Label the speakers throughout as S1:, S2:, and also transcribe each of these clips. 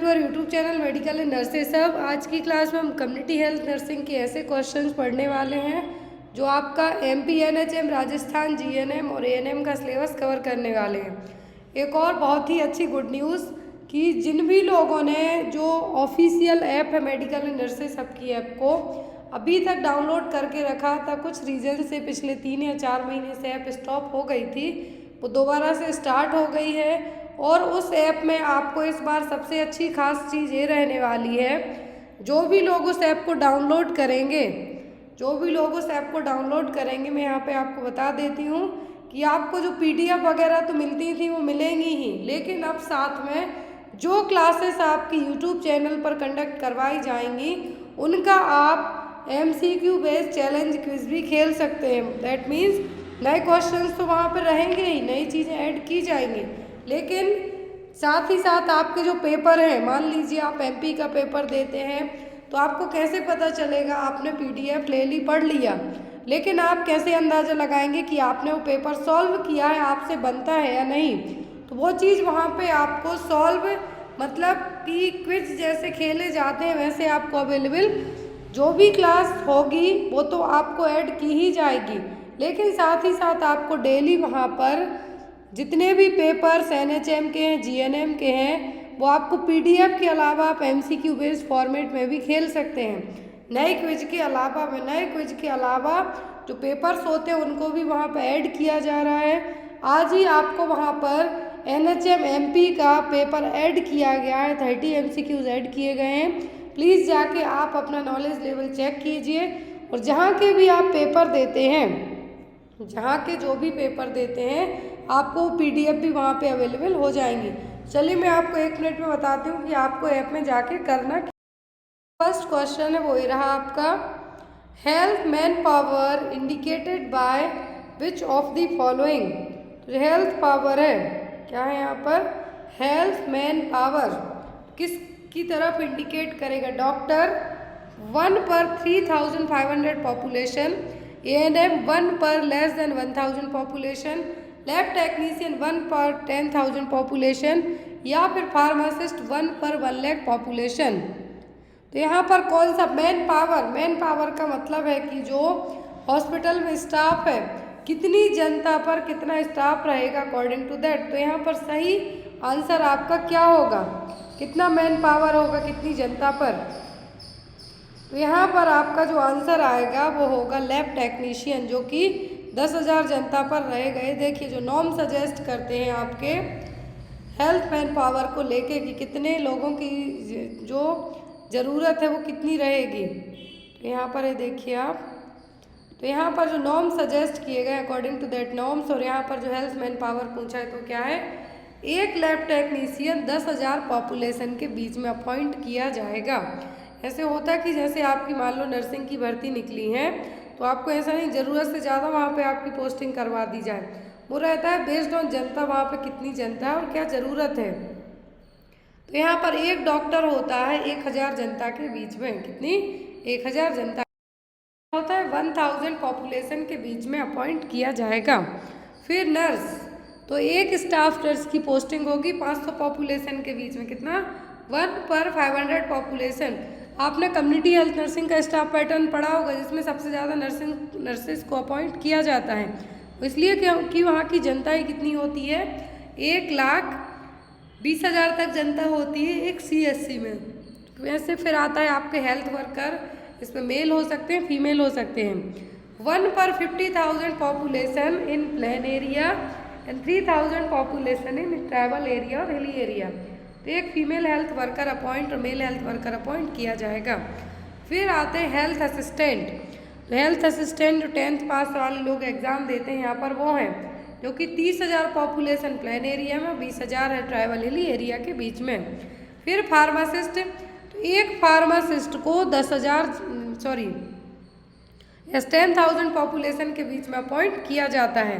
S1: Your YouTube channel medical and nurses सब। आज की क्लास में हम कम्युनिटी हेल्थ नर्सिंग के ऐसे क्वेश्चंस पढ़ने वाले हैं जो आपका एमपी एनएचएम, राजस्थान जीएनएम और एएनएम का सिलेबस कवर करने वाले हैं। एक और बहुत ही अच्छी गुड न्यूज़ कि जिन भी लोगों ने जो ऑफिशियल ऐप है मेडिकल एंड नर्सेस सब की ऐप को अभी तक डाउनलोड करके रखा था, कुछ रीज़न से पिछले 3 या 4 महीने से ऐप स्टॉप हो गई थी, वो दोबारा से स्टार्ट हो गई है। और उस ऐप में आपको इस बार सबसे अच्छी खास चीज़ ये रहने वाली है, जो भी लोग उस ऐप को डाउनलोड करेंगे मैं यहाँ पे आपको बता देती हूँ कि आपको जो पीडीएफ वगैरह तो मिलती थी वो मिलेंगी ही, लेकिन अब साथ में जो क्लासेस आपकी यूट्यूब चैनल पर कंडक्ट करवाई जाएंगी उनका आप एमसीक्यू बेस्ड चैलेंज क्विज भी खेल सकते हैं। दैट मीन्स नए क्वेश्चंस तो वहाँ पर रहेंगे ही, नई चीज़ें ऐड की जाएंगी, लेकिन साथ ही साथ आपके जो पेपर हैं, मान लीजिए आप एमपी का पेपर देते हैं तो आपको कैसे पता चलेगा? आपने पीडीएफ ले ली, पढ़ लिया, लेकिन आप कैसे अंदाज़ा लगाएंगे कि आपने वो पेपर सॉल्व किया है, आपसे बनता है या नहीं? तो वो चीज़ वहाँ पे आपको सॉल्व मतलब कि क्विज जैसे खेले जाते हैं वैसे आपको अवेलेबल जो भी क्लास होगी वो तो आपको ऐड की ही जाएगी, लेकिन साथ ही साथ आपको डेली वहाँ पर जितने भी पेपर्स एनएचएम के हैं, जीएनएम के हैं, वो आपको पीडीएफ के अलावा आप एमसीक्यू बेस्ड फॉर्मेट में भी खेल सकते हैं। नए क्विज के अलावा जो पेपर्स होते हैं उनको भी वहाँ पर ऐड किया जा रहा है। आज ही आपको वहाँ पर एनएचएम एमपी का पेपर ऐड किया गया है, 30 एमसीक्यूज ऐड किए गए हैं। प्लीज़ जाके आप अपना नॉलेज लेवल चेक कीजिए और जहाँ के भी आप पेपर देते हैं, जहाँ के जो भी पेपर देते हैं आपको पीडीएफ भी वहाँ पे अवेलेबल हो जाएंगी। चलिए मैं आपको 1 मिनट में बताती हूँ कि आपको ऐप में जाके करना। फर्स्ट क्वेश्चन है वो ही रहा आपका, health man power indicated by which of the following. तो हेल्थ पावर है, क्या है यहाँ पर? हेल्थ मैन पावर किसकी तरफ इंडिकेट करेगा? डॉक्टर 1 पर 3500 पॉपुलेशन, एएनएम 1 पर less than 1000 population, lab technician 1 पर 10,000 पॉपुलेशन, या फिर फार्मासिस्ट 1 पर 1 लाख पॉपुलेशन। तो यहाँ पर कौन सा मैन पावर का मतलब है कि जो हॉस्पिटल में स्टाफ है, कितनी जनता पर कितना स्टाफ रहेगा अकॉर्डिंग टू दैट। तो यहाँ पर सही आंसर आपका क्या होगा? कितना मैन पावर होगा कितनी जनता पर? तो यहाँ पर आपका जो आंसर आएगा वो होगा लैब टेक्नीशियन, जो कि 10,000 जनता पर रह गए। देखिए जो नॉर्म सजेस्ट करते हैं आपके हेल्थ मैन पावर को लेके कि कितने लोगों की जो ज़रूरत है वो कितनी रहेगी। तो यहाँ पर ये देखिए आप, तो यहाँ पर जो नॉर्म सजेस्ट किए गए अकॉर्डिंग टू दैट नॉर्म्स, और यहाँ पर जो हेल्थ मैन पावर पूछा है तो क्या है? एक लैब टेक्नीशियन 10,000 पॉपुलेशन के बीच में अपॉइंट किया जाएगा। ऐसे होता है कि जैसे आपकी मान लो नर्सिंग की भर्ती निकली है तो आपको ऐसा नहीं ज़रूरत से ज़्यादा वहाँ पे आपकी पोस्टिंग करवा दी जाए, वो रहता है बेस्ड ऑन जनता, वहाँ पे कितनी जनता है और क्या ज़रूरत है। तो यहाँ पर एक डॉक्टर होता है 1000 जनता के बीच में, कितनी? 1000 जनता होता है 1000 पॉपुलेशन के बीच में अपॉइंट किया जाएगा। फिर नर्स, तो एक स्टाफ नर्स की पोस्टिंग होगी 500 पॉपुलेशन के बीच में, कितना? 1 पर 500 पॉपुलेशन। आपने कम्युनिटी हेल्थ नर्सिंग का स्टाफ पैटर्न पढ़ा होगा जिसमें सबसे ज़्यादा नर्सेस को अपॉइंट किया जाता है, इसलिए क्योंकि वहाँ की जनता ही कितनी होती है? 1,20,000 तक जनता होती है एक सीएससी में। वैसे फिर आता है आपके हेल्थ वर्कर, इसमें मेल हो सकते हैं, फीमेल हो सकते हैं। 1 पर 50,000 population in plain area and 3,000 population in tribal area और हिली एरिया। तो एक फीमेल हेल्थ वर्कर अपॉइंट और मेल हेल्थ वर्कर अपॉइंट किया जाएगा। फिर आते हैं हेल्थ असिस्टेंट। तो हेल्थ असिस्टेंट जो 10th पास वाले लोग एग्ज़ाम देते हैं यहाँ पर वो हैं, जो कि 30,000 पॉपुलेशन प्लेन एरिया में, 20,000 है ट्राइबल हिली एरिया के बीच में। फिर फार्मासिस्ट, तो एक फार्मासिस्ट को 10,000 पॉपुलेशन के बीच में अपॉइंट किया जाता है।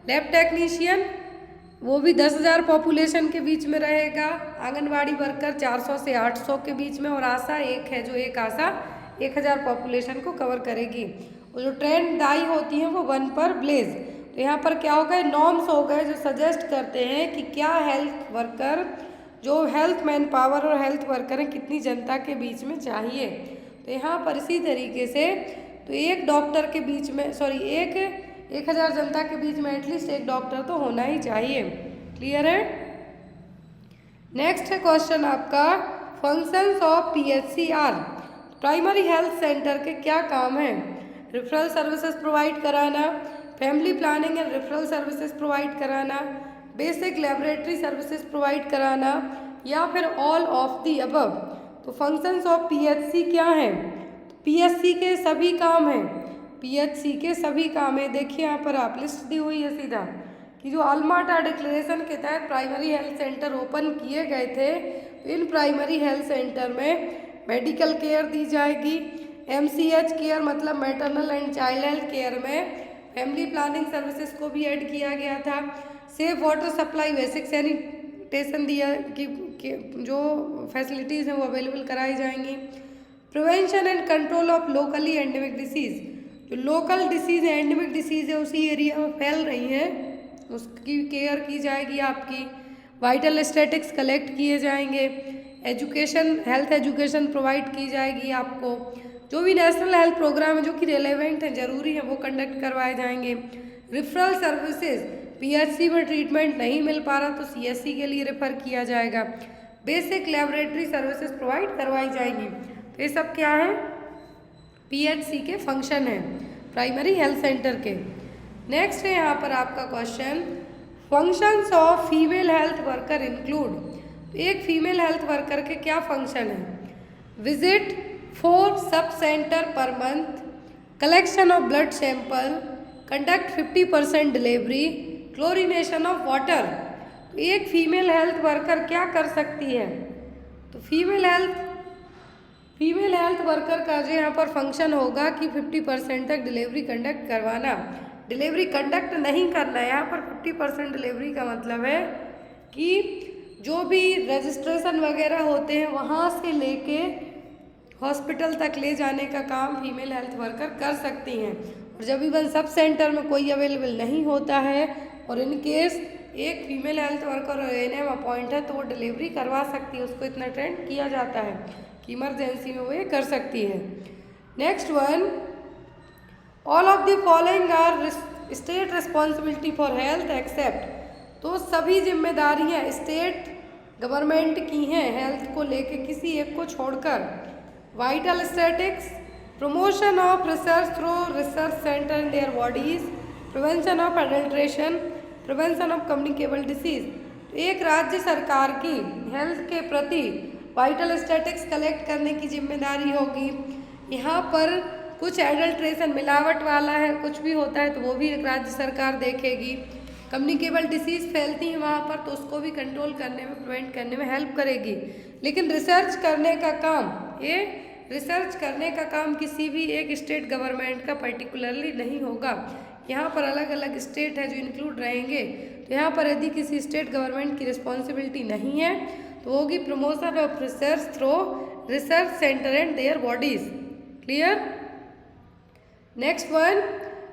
S1: लैब टेक्नीशियन वो भी 10,000 पॉपुलेशन के बीच में रहेगा। आंगनवाड़ी वर्कर 400 से 800 के बीच में, और आशा एक है जो एक आशा 1000 पॉपुलेशन को कवर करेगी। और जो ट्रेंड दाई होती हैं वो 1 पर ब्लेज। तो यहाँ पर क्या हो गए? नॉर्म्स हो गए जो सजेस्ट करते हैं कि क्या हेल्थ वर्कर जो हेल्थ मैन पावर और हेल्थ वर्कर हैं कितनी जनता के बीच में चाहिए। तो यहाँ पर इसी तरीके से तो एक डॉक्टर के बीच में एक 1000 जनता के बीच में एटलीस्ट एक डॉक्टर तो होना ही चाहिए। क्लियर है। नेक्स्ट है क्वेश्चन आपका functions of PHCR। Primary health centre के क्या काम हैं? रेफरल सर्विसेज प्रोवाइड कराना, family planning and referral services provide कराना, बेसिक लेबोरेटरी सर्विसेज प्रोवाइड कराना, या फिर ऑल ऑफ दी अबव। तो फंक्शंस ऑफ PHC क्या हैं? PHC के सभी काम हैं। PHC के सभी काम है। देखिए यहाँ पर आप लिस्ट दी हुई है सीधा कि जो अल्माटा डिक्लेरेशन के तहत प्राइमरी हेल्थ सेंटर ओपन किए गए थे, इन प्राइमरी हेल्थ सेंटर में मेडिकल केयर दी जाएगी, MCH केयर मतलब maternal and child health care में फैमिली प्लानिंग सर्विसेज को भी ऐड किया गया था, safe water supply, basic sanitation दिया कि जो फैसिलिटीज़ हैं वो अवेलेबल कराई जाएंगी, prevention and control of locally endemic disease. जो लोकल डिसीज़ है, एंडेमिक डिसीज़ है उसी एरिया में फैल रही हैं उसकी केयर की जाएगी आपकी, वाइटल स्टैटिक्स कलेक्ट किए जाएंगे, एजुकेशन हेल्थ एजुकेशन प्रोवाइड की जाएगी आपको, जो भी नेशनल हेल्थ प्रोग्राम है जो कि रेलेवेंट है ज़रूरी है वो कंडक्ट करवाए जाएंगे। रेफरल सर्विसेज PHC में ट्रीटमेंट नहीं मिल पा रहा तो CHC के लिए रेफर किया जाएगा, बेसिक लेबोरेटरी सर्विसेज प्रोवाइड करवाई जाएंगी। तो ये सब क्या है? PHC के फंक्शन हैं प्राइमरी हेल्थ सेंटर के। नेक्स्ट है यहाँ पर आपका question functions of female health worker include. एक फीमेल हेल्थ वर्कर के क्या फंक्शन है? Visit 4 sub centre per month, collection of blood sample, conduct 50% delivery, chlorination of water. तो एक फीमेल हेल्थ वर्कर क्या कर सकती है? तो फीमेल हेल्थ वर्कर का जो यहाँ पर फंक्शन होगा कि 50% तक डिलीवरी कंडक्ट करवाना। डिलीवरी कंडक्ट नहीं करना है यहाँ पर 50% डिलीवरी का मतलब है कि जो भी रजिस्ट्रेशन वगैरह होते हैं वहाँ से लेके हॉस्पिटल तक ले जाने का काम फीमेल हेल्थ वर्कर कर सकती हैं। और जब इवन सब सेंटर में कोई अवेलेबल नहीं होता है और इन केस एक फीमेल हेल्थ वर्कर और ANM अपॉइंट है तो वो डिलीवरी करवा सकती है, उसको इतना ट्रेंड किया जाता है कि इमरजेंसी में वो ये कर सकती है। Next one, all of the following are state responsibility for health except. तो सभी जिम्मेदारियां स्टेट गवर्नमेंट की हैं हेल्थ को लेके किसी एक को छोड़कर। Vital statics, promotion of research through research centre in their bodies, prevention of adulteration, prevention of communicable disease. तो एक राज्य सरकार की हेल्थ के प्रति वाइटल स्टैटिक्स कलेक्ट करने की जिम्मेदारी होगी। यहाँ पर कुछ एडल्ट्रेशन मिलावट वाला है, कुछ भी होता है तो वो भी एक राज्य सरकार देखेगी। कम्युनिकेबल डिसीज़ फैलती हैं वहाँ पर तो उसको भी कंट्रोल करने में, प्रिवेंट करने में हेल्प करेगी। लेकिन रिसर्च करने का काम किसी भी एक स्टेट गवर्नमेंट का पर्टिकुलरली नहीं होगा। यहाँ पर अलग अलग स्टेट है जो इंक्लूड रहेंगे। तो यहाँ पर यदि किसी स्टेट गवर्नमेंट की रिस्पॉन्सिबिलिटी नहीं है तो होगी promotion of research through research centre and their bodies. Clear. Next one,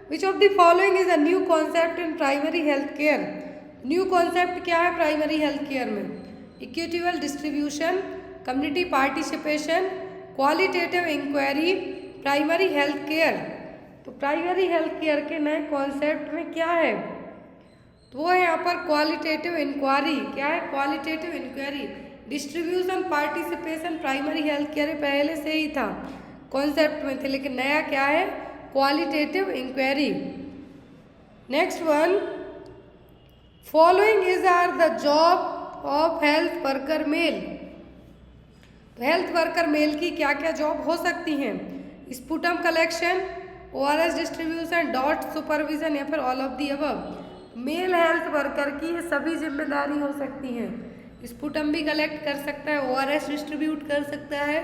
S1: which of the following is a new concept in primary health care. New concept क्या है प्राइमरी हेल्थ केयर में? Equitable distribution, community participation, qualitative inquiry, primary health care. तो primary health care के नए concept में क्या है? तो वो है यहाँ पर क्वालिटेटिव इंक्वायरी। क्या है? Qualitative inquiry. Distribution, participation primary health care पहले से ही था, कॉन्सेप्ट में थे, लेकिन नया क्या है? Qualitative inquiry. Next one, following is are the job of health worker male. तो हेल्थ वर्कर मेल की क्या क्या जॉब हो सकती हैं? Sputum collection, ORS distribution, dot supervision या फिर all of the above. Male health worker की ये सभी जिम्मेदारी हो सकती हैं। स्पुटम भी कलेक्ट कर सकता है, ORS डिस्ट्रीब्यूट कर सकता है,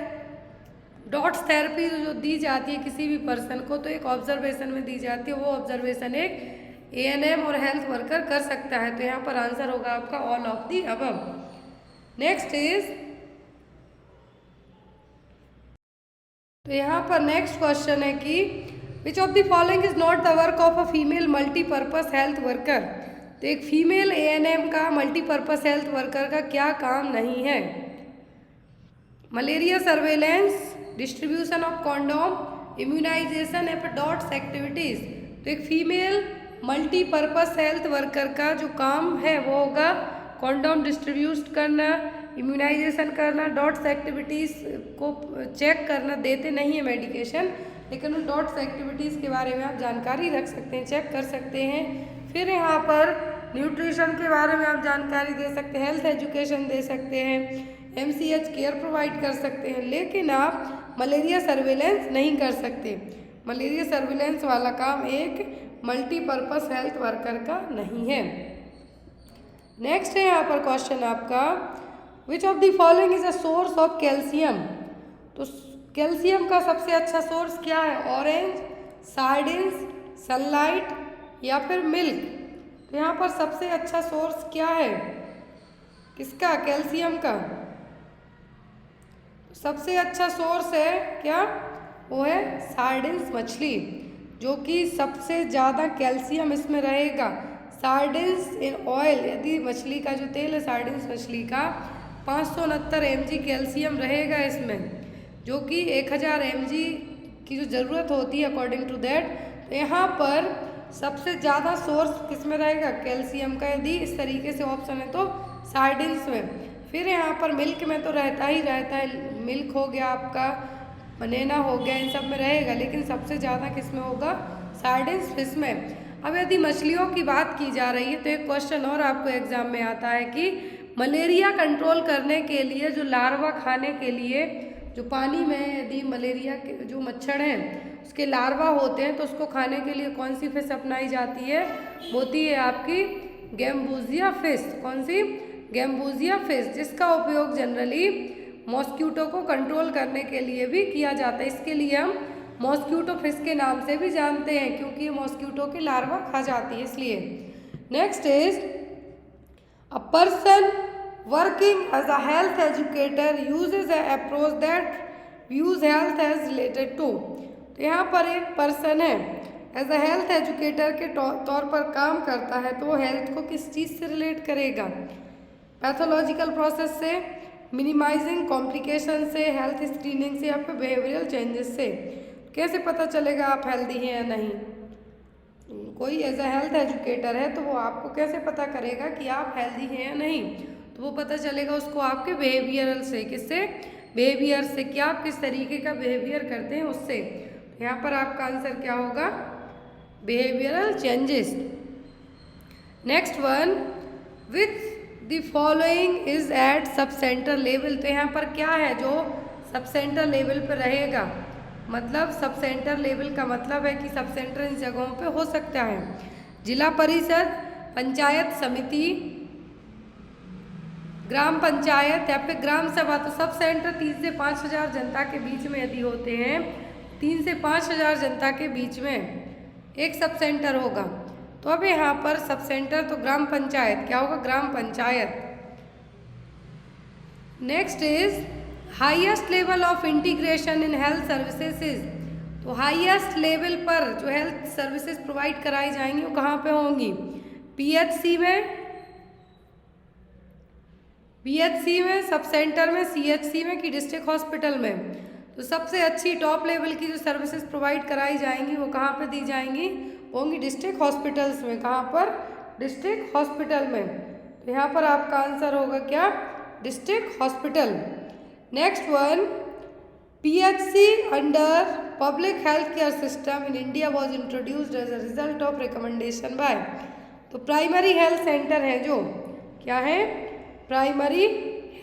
S1: डॉट्स थेरेपी जो दी जाती है किसी भी पर्सन को तो एक ऑब्जर्वेशन में दी जाती है, वो ऑब्जर्वेशन एक ANM और हेल्थ वर्कर कर सकता है। तो यहाँ पर आंसर होगा आपका all of the above. Next is, तो यहाँ पर नेक्स्ट क्वेश्चन है कि which of the following is not the work of a female multipurpose health worker. तो एक फीमेल एएनएम का मल्टीपर्पस हेल्थ वर्कर का क्या काम नहीं है? Malaria surveillance, distribution of condom, immunisation app DOTS activities. तो एक फीमेल मल्टीपर्पस हेल्थ वर्कर का जो काम है वो होगा कॉन्डोम डिस्ट्रीब्यूट करना, इम्यूनाइजेशन करना, डॉट्स एक्टिविटीज़ को चेक करना। देते नहीं है मेडिकेशन, लेकिन उन डॉट्स एक्टिविटीज़ के बारे में आप जानकारी रख सकते हैं, चेक कर सकते हैं। फिर यहाँ पर न्यूट्रिशन के बारे में आप जानकारी दे सकते हैं, हेल्थ एजुकेशन दे सकते हैं, एमसीएच केयर प्रोवाइड कर सकते हैं, लेकिन आप मलेरिया सर्विलेंस नहीं कर सकते। मलेरिया सर्विलेंस वाला काम एक मल्टीपर्पस हेल्थ वर्कर का नहीं है। नेक्स्ट है यहाँ पर क्वेश्चन आपका, विच of the following is a source of calcium? तो कैल्शियम का सबसे अच्छा सोर्स क्या है? ऑरेंज, सार्डिन्स, सनलाइट या फिर मिल्क। तो यहाँ पर सबसे अच्छा सोर्स क्या है किसका? कैल्शियम का। सबसे अच्छा सोर्स है क्या? वो है सार्डिन्स मछली, जो कि सबसे ज़्यादा कैल्शियम इसमें रहेगा। सार्डिन्स इन ऑयल, यदि मछली का जो तेल है सार्डिन्स मछली का 569 mg कैल्शियम रहेगा इसमें, जो कि 1000 mg की जो ज़रूरत होती है अकॉर्डिंग टू दैट। तो यहाँ पर सबसे ज़्यादा सोर्स किस में रहेगा? कैल्शियम का। यदि इस तरीके से ऑप्शन है तो सार्डिन्स में। फिर यहाँ पर मिल्क में तो रहता ही रहता है, मिल्क हो गया आपका, बनाना हो गया, इन सब में रहेगा, लेकिन सबसे ज़्यादा किस में होगा? सार्डिन्स फिश में। अब यदि मछलियों की बात की जा रही है तो एक क्वेश्चन और आपको एग्जाम में आता है कि मलेरिया कंट्रोल करने के लिए जो लार्वा खाने के लिए जो पानी में यदि मलेरिया के जो मच्छर हैं उसके लार्वा होते हैं तो उसको खाने के लिए कौन सी फिश अपनाई जाती है? होती है आपकी गैम्बूजिया फिश। कौन सी? गैम्बूजिया फिश, जिसका उपयोग जनरली मॉस्क्यूटो को कंट्रोल करने के लिए भी किया जाता है। इसके लिए हम मॉस्क्यूटो फिश के नाम से भी जानते हैं, क्योंकि ये मॉस्क्यूटो के लार्वा खा जाती है इसलिए। Next is a person working as a health educator uses a approach that views health as related to. तो यहाँ पर एक पर्सन है एज अ हेल्थ एजुकेटर के तौर पर काम करता है, तो वो हेल्थ को किस चीज़ से रिलेट करेगा? पैथोलॉजिकल प्रोसेस से, मिनिमाइजिंग कॉम्प्लिकेशन से, हेल्थ स्क्रीनिंग से या फिर बिहेवियरल चेंजेस से। कैसे पता चलेगा आप हेल्दी हैं या नहीं? कोई एज अ हेल्थ एजुकेटर है तो वो आपको कैसे पता करेगा कि आप हेल्दी हैं या नहीं? तो वो पता चलेगा उसको आपके बिहेवियरल से। किससे? बिहेवियर से, कि आप किस तरीके का बिहेवियर करते हैं उससे। यहाँ पर आपका आंसर क्या होगा? Behavioural changes. Next one, with the following is at sub centre level. तो यहाँ पर क्या है जो सब सेंटर लेवल पर रहेगा? मतलब सब सेंटर लेवल का मतलब है कि सब सेंटर इन जगहों पे हो सकता है: जिला परिषद, पंचायत समिति, ग्राम पंचायत या फिर ग्राम सभा। तो सब सेंटर 3 से 5000 जनता के बीच में यदि होते हैं, 3 से 5000 जनता के बीच में एक सब सेंटर होगा। तो अब यहाँ पर सब सेंटर तो ग्राम पंचायत, क्या होगा? ग्राम panchayat. Next is highest level of integration in health services. तो हाईएस्ट लेवल पर जो हेल्थ सर्विसेज प्रोवाइड कराई जाएंगी वो कहाँ पे होंगी? पीएचसी में, सब सेंटर में, सीएचसी में कि डिस्ट्रिक्ट हॉस्पिटल में। तो सबसे अच्छी टॉप लेवल की जो सर्विसेज प्रोवाइड कराई जाएंगी वो कहाँ पे दी जाएंगी? होंगी डिस्ट्रिक्ट हॉस्पिटल्स में। कहाँ पर? डिस्ट्रिक्ट हॉस्पिटल में। तो यहाँ पर आपका आंसर होगा क्या? District hospital. Next one, PHC under public health care system in India was introduced as a result of recommendation by. तो प्राइमरी हेल्थ सेंटर हैं जो, क्या है? प्राइमरी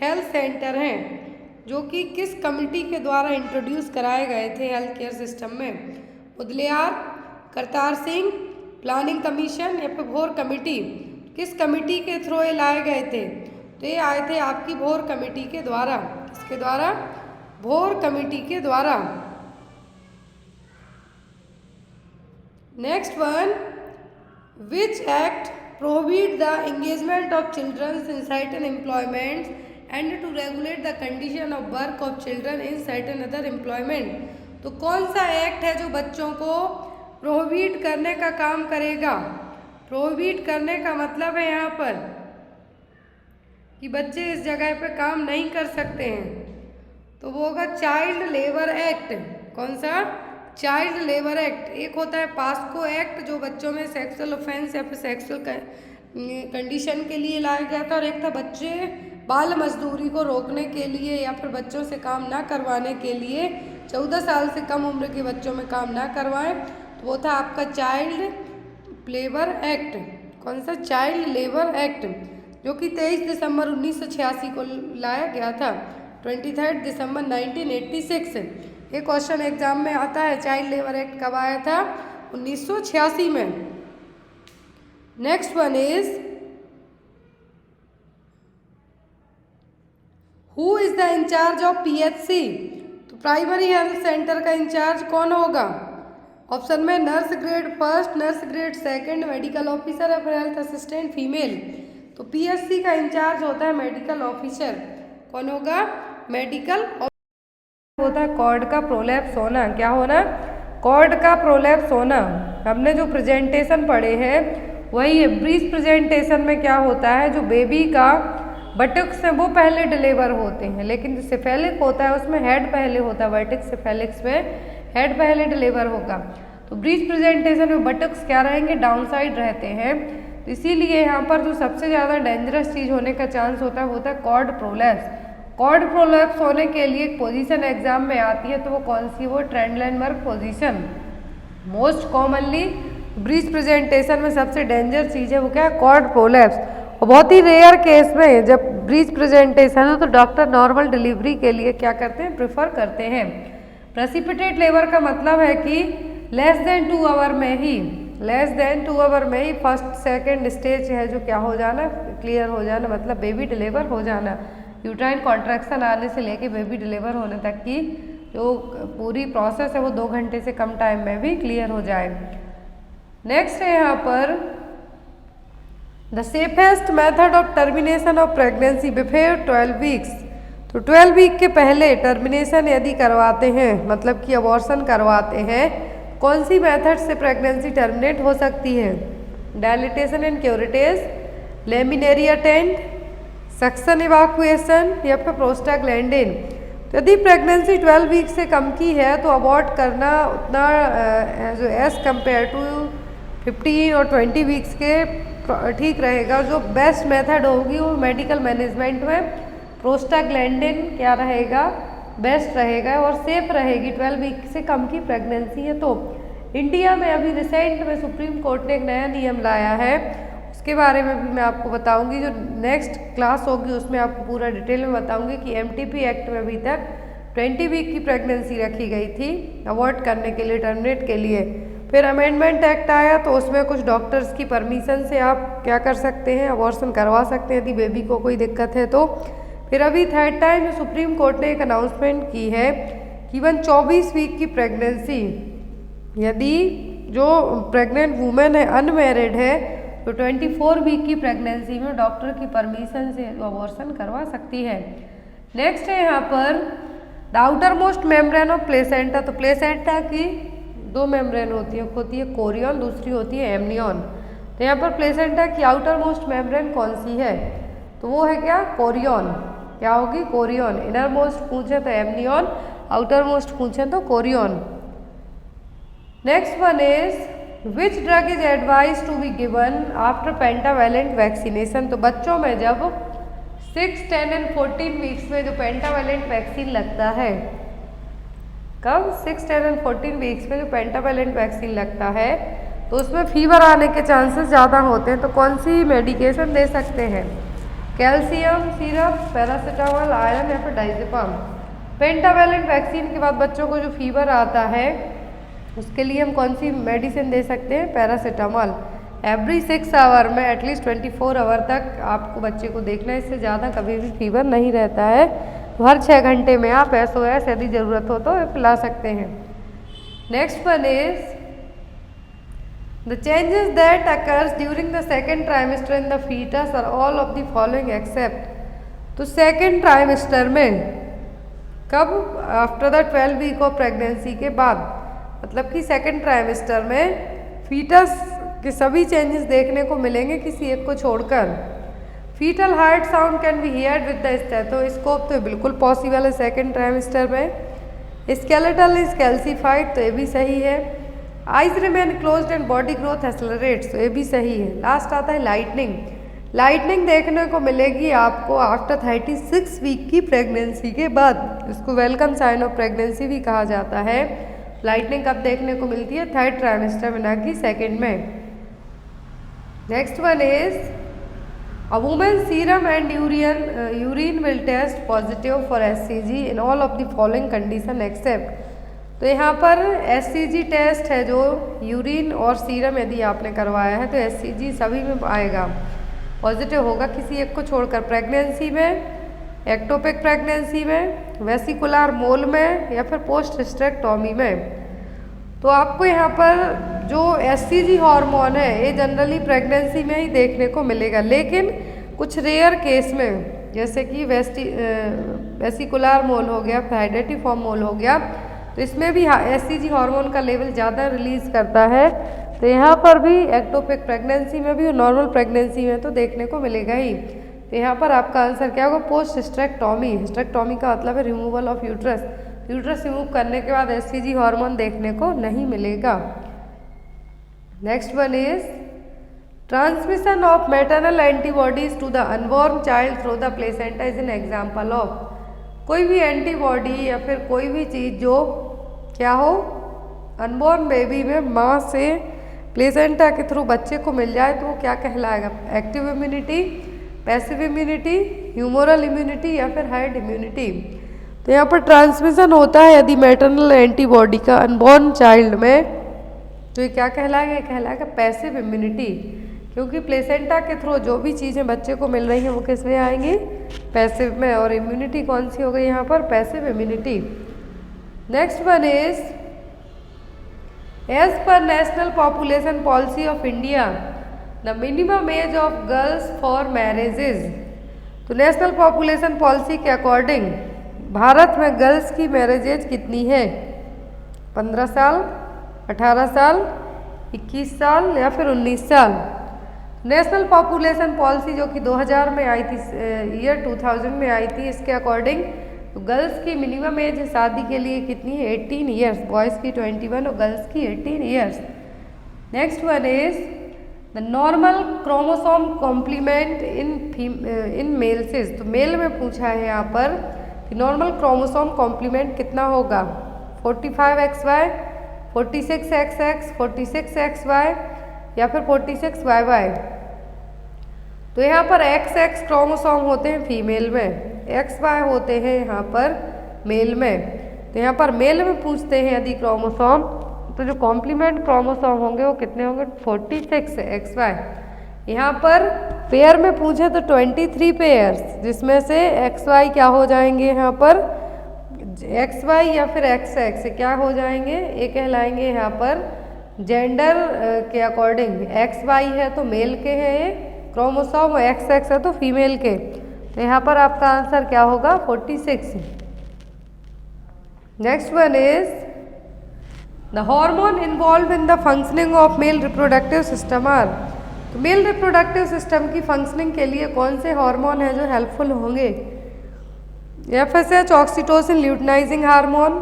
S1: हेल्थ सेंटर हैं जो कि किस कमिटी के द्वारा इंट्रोड्यूस कराए गए थे हेल्थ केयर सिस्टम में? मुदलियार, करतार सिंह, प्लानिंग कमीशन या फिर भोर कमेटी। किस कमेटी के थ्रू ये लाए गए थे? तो ये आए थे आपकी भोर कमेटी के द्वारा। किसके द्वारा? भोर कमेटी के द्वारा। Next one, which act prohibit the engagement of children in certain employments and to regulate the condition of work of children in certain other employment. तो कौन सा एक्ट है जो बच्चों को प्रोहिबिट करने का काम करेगा? प्रोहिबिट करने का मतलब है यहाँ पर कि बच्चे इस जगह पे काम नहीं कर सकते हैं, तो वो होगा चाइल्ड लेबर एक्ट। कौन सा? Child labour act. एक होता है पास्को एक्ट जो बच्चों में सेक्सुअल ऑफेंस या फिर सेक्सुअल कंडीशन के लिए लाया गया था, और एक था बच्चे बाल मजदूरी को रोकने के लिए या फिर बच्चों से काम ना करवाने के लिए, 14 साल से कम उम्र के बच्चों में काम ना करवाएं, तो वो था आपका चाइल्ड लेबर एक्ट। कौन सा? चाइल्ड लेबर एक्ट, जो कि 23 दिसंबर 1986 को लाया गया था, 23 दिसंबर 1986। ये क्वेश्चन एग्जाम में आता है, चाइल्ड लेबर एक्ट कब आया था? 1986 में। Next one is who is the incharge of PHC? तो प्राइमरी हेल्थ सेंटर का इंचार्ज कौन होगा? ऑप्शन में nurse grade first, nurse grade second, medical officer या फिर हेल्थ असिस्टेंट फीमेल। तो PHC का इंचार्ज होता है मेडिकल ऑफिसर। कौन होगा? मेडिकल होता है कॉर्ड का प्रोलैप्स होना। क्या होना? कॉर्ड का प्रोलैप्स होना। हमने जो प्रेजेंटेशन पढ़े हैं वही है। ब्रीच प्रेजेंटेशन में क्या होता है, जो बेबी का बटक्स है वो पहले डिलीवर होते हैं, लेकिन जो सिफेलिक होता है उसमें हेड पहले होता है। वर्टिक्स सिफेलिक्स में हेड पहले डिलीवर होगा। तो ब्रीच प्रेजेंटेशन में बटक्स क्या रहेंगे? डाउन साइड रहते हैं। तो इसीलिए यहाँ पर जो सबसे ज़्यादा डेंजरस चीज़ होने का चांस होता है वो होता है कॉर्ड प्रोलैप्स। कॉर्ड प्रोलैप्स होने के लिए एक पोजीशन एग्जाम में आती है, तो वो कौन सी? वो Trendelenburg position. Most commonly breech presentation में सबसे डेंजर चीज़ है वो क्या है? Cord prolapse. और बहुत ही रेयर केस में जब ब्रीच प्रेजेंटेशन हो तो डॉक्टर नॉर्मल डिलीवरी के लिए क्या करते हैं? प्रेफर करते हैं। प्रेसिपिटेट लेबर का मतलब है कि लेस देन 2 आवर में ही, लेस देन 2 आवर में ही फर्स्ट सेकेंड स्टेज है जो क्या हो जाना? क्लियर हो जाना, मतलब बेबी डिलीवर हो जाना। यूट्राइन कॉन्ट्रैक्शन आने से लेके बेबी डिलीवर होने तक की जो पूरी प्रोसेस है वो 2 घंटे से कम टाइम में भी क्लियर हो जाए। नेक्स्ट है यहाँ पर the safest method of termination of pregnancy before 12 weeks. तो 12 वीक के पहले टर्मिनेशन यदि करवाते हैं, मतलब कि अबॉर्शन करवाते हैं, कौन सी मेथड से प्रेगनेंसी टर्मिनेट हो सकती है? Dilatation and curettage, laminaria tent, suction evacuation या फिर प्रोस्टाग्लैंडिन। तो यदि प्रेगनेंसी 12 वीक से कम की है तो अबॉर्ट करना उतना जो एज कम्पेयर टू 15 और 20 वीक्स के ठीक रहेगा। जो बेस्ट मेथड होगी वो मेडिकल मैनेजमेंट में प्रोस्टाग्लैंडिन क्या रहेगा? बेस्ट रहेगा और सेफ रहेगी 12 वीक से कम की प्रेगनेंसी है। तो इंडिया में अभी रिसेंट में सुप्रीम कोर्ट ने एक नया नियम लाया है, उसके बारे में भी मैं आपको बताऊंगी। जो नेक्स्ट क्लास होगी उसमें आपको पूरा डिटेल में बताऊंगी कि MTP एक्ट में अभी तक 20 वीक की प्रेगनेंसी रखी गई थी अवॉइड करने के लिए, टर्मिनेट के लिए। फिर अमेंडमेंट एक्ट आया तो उसमें कुछ डॉक्टर्स की परमिशन से आप क्या कर सकते हैं? अबॉर्शन करवा सकते हैं यदि बेबी को कोई दिक्कत है तो। फिर अभी थर्ड टाइम सुप्रीम कोर्ट ने एक अनाउंसमेंट की है कि इवन 24 वीक की प्रेगनेंसी यदि जो प्रेग्नेंट वुमेन है अनमैरिड है तो 24 वीक की प्रेगनेंसी में डॉक्टर की परमिशन से अबॉर्शन करवा सकती है। नेक्स्ट है यहाँ पर the outer most membrane of placenta. तो प्लेसेंटा की 2 मेम्ब्रेन होती है कोरियन, दूसरी होती है एमनियन। तो यहाँ पर प्लेसेंटा की आउटर मोस्ट मेम्ब्रेन कौन सी है? तो वो है क्या? कोरियन। क्या होगी? कोरियन। इनर मोस्ट पूछे तो एमनियन, आउटर मोस्ट पूछे तो chorion. Next one is which drug is advise to be given after pentavalent vaccination. तो बच्चों में जब 6, 10 एंड 14 वीक्स में जो पेंटावेलेंट वैक्सीन लगता है, कब? 6, 10 एंड 14 वीक्स में जो पेंटावेलेंट वैक्सीन लगता है तो उसमें फीवर आने के चांसेस ज़्यादा होते हैं। तो कौन सी मेडिकेशन दे सकते हैं? कैल्शियम सिरप, पैरासीटामोल, आयरन या फिर डाइज़ेपाम। पेंटावेलेंट वैक्सीन के बाद बच्चों को जो फीवर आता है उसके लिए हम कौन सी मेडिसिन दे सकते हैं? पैरासीटामोल। एवरी 6 आवर में एटलीस्ट 24 आवर तक आपको बच्चे को देखना है, इससे ज़्यादा कभी भी फीवर नहीं रहता है। तो हर 6 घंटे में आप SOS यदि ज़रूरत हो तो पिला सकते हैं। Next one is the changes that occurs during the second trimester in the foetus are all of the following except. तो सेकेंड ट्राइमेस्टर में कब? After the 12 week of pregnancy के बाद, मतलब कि सेकेंड ट्राइमेस्टर में फीटस कि सभी चेंजेस देखने को मिलेंगे किसी एक को छोड़कर। Foetal heart sound can be heard with the stethoscope, तो बिल्कुल पॉसिबल है सेकेंड ट्राइमेस्टर में। स्केलेटल इज कैल्सीफाइड, तो ये भी सही है। Eyes remain closed and body growth accelerates, तो ये भी सही है। लास्ट आता है लाइटनिंग। लाइटनिंग देखने को मिलेगी आपको आफ्टर 36 वीक की प्रेगनेंसी के बाद। इसको वेलकम साइन ऑफ प्रेगनेंसी भी कहा जाता है। लाइटनिंग कब देखने को मिलती है? थर्ड ट्राइमेस्टर में, ना कि सेकेंड में। Next one is A woman's serum and urine will test positive for SCG in all of the following condition except, तो यहाँ पर SCG टेस्ट है जो यूरिन और सीरम यदि आपने करवाया है तो SCG सभी में आएगा, पॉजिटिव होगा किसी एक को छोड़कर। प्रेगनेंसी में, एक्टोपिक प्रेगनेंसी में, वेसिकुलर मोल में या फिर पोस्ट हिस्टेरेक्टोमी में। तो आपको यहाँ पर जो SCG हार्मोन है ये जनरली प्रेगनेंसी में ही देखने को मिलेगा, लेकिन कुछ रेयर केस में जैसे कि वेसिकुलर मोल हो गया, हाइड्रेटिफॉर्म मोल हो गया, तो इसमें भी SCG हार्मोन का लेवल ज़्यादा रिलीज करता है। तो यहाँ पर भी एक्टोपिक प्रेगनेंसी में भी और नॉर्मल प्रेगनेंसी में तो देखने को मिलेगा ही। तो यहाँ पर आपका आंसर क्या होगा? Post hysterectomy. हिस्टेरेक्टोमी का मतलब है removal of uterus. Uterus remove करने के बाद SCG हार्मोन देखने को नहीं मिलेगा। Next one is transmission of maternal antibodies to the unborn child through the placenta is an example of. कोई भी एंटीबॉडी या फिर कोई भी चीज़ जो क्या हो, अनबॉर्न बेबी में माँ से प्लेसेंटा के थ्रू बच्चे को मिल जाए तो वो क्या कहलाएगा? Active immunity, passive immunity, humoral immunity या फिर हाइड इम्यूनिटी। तो यहाँ पर ट्रांसमिशन होता है यदि मैटरनल एंटीबॉडी का अनबॉर्न चाइल्ड में, तो ये क्या कहलाएगा? ये कहलाएगा पैसिव इम्यूनिटी, क्योंकि प्लेसेंटा के थ्रू जो भी चीज़ें बच्चे को मिल रही हैं वो किस में आएंगी? पैसिव में। और इम्यूनिटी कौन सी हो गई यहाँ पर? Passive immunity. Next one is as per national population policy of India the minimum age of girls for marriages. तो नेशनल पॉपुलेशन पॉलिसी के अकॉर्डिंग भारत में गर्ल्स की मैरिज एज कितनी है? 15 साल, 18 साल, 21 साल या फिर 19 साल। नेशनल पॉपुलेशन पॉलिसी जो कि 2000 में आई थी, ईयर 2000 में आई थी, इसके अकॉर्डिंग तो गर्ल्स की मिनिमम एज शादी के लिए कितनी है? 18 ईयर्स। बॉयज़ की 21 और गर्ल्स की 18 years. Next one is the normal chromosome complement in males. तो मेल में पूछा है यहाँ पर कि नॉर्मल क्रोमोसोम कॉम्प्लीमेंट कितना होगा? 45XY, 46XX, 46XY या फिर 46YY। तो यहाँ पर XX क्रोमोसोम होते हैं फीमेल में, XY होते हैं यहाँ पर मेल में। तो यहाँ पर मेल में पूछते हैं यदि क्रोमोसोम, तो जो कॉम्प्लीमेंट क्रोमोसोम होंगे वो कितने होंगे? 46XY। यहाँ पर पेयर में पूछे तो 23 पेयर्स, जिसमें से XY क्या हो जाएंगे? यहाँ पर XY या फिर XX क्या हो जाएंगे? ये कहलाएंगे यहाँ पर जेंडर के अकॉर्डिंग। XY है तो मेल के हैं ये क्रोमोसोम, और XX है तो फीमेल के। तो यहाँ पर आपका आंसर क्या होगा? 46। Next one is the hormone involve in the functioning of male reproductive system are. तो मेल रिप्रोडक्टिव सिस्टम की फंक्शनिंग के लिए कौन से हार्मोन हैं जो हेल्पफुल होंगे? FSH oxytocin luteinizing hormone,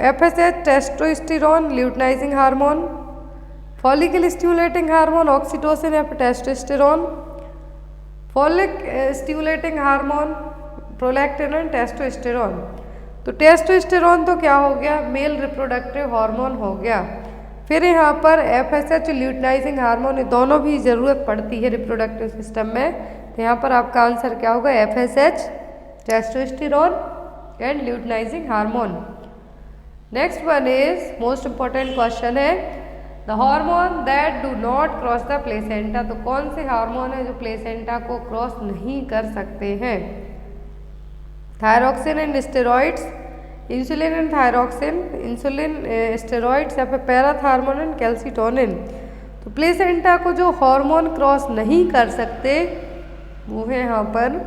S1: FSH testosterone luteinizing hormone, follicle stimulating hormone oxytocin या testosterone, follicle stimulating hormone prolactin and testosterone. तो टेस्टोस्टेरोन तो क्या हो गया? मेल रिप्रोडक्टिव हार्मोन हो गया। फिर यहाँ पर FSH ल्यूटिनाइजिंग हार्मोन, ये दोनों भी ज़रूरत पड़ती है रिप्रोडक्टिव सिस्टम में। तो यहाँ पर आपका आंसर क्या होगा? FSH, testosterone and luteinizing hormone. Next one is most important question है the hormone that do not cross the placenta. तो कौन से हार्मोन है जो प्लेसेंटा को क्रॉस नहीं कर सकते हैं? Thyroxine and steroids, insulin and thyroxine, insulin steroids या फिर पैराथार्मोन एंड कैल्सीटोनिन। तो प्लेसेंटा को जो हार्मोन क्रॉस नहीं कर सकते वो है यहाँ पर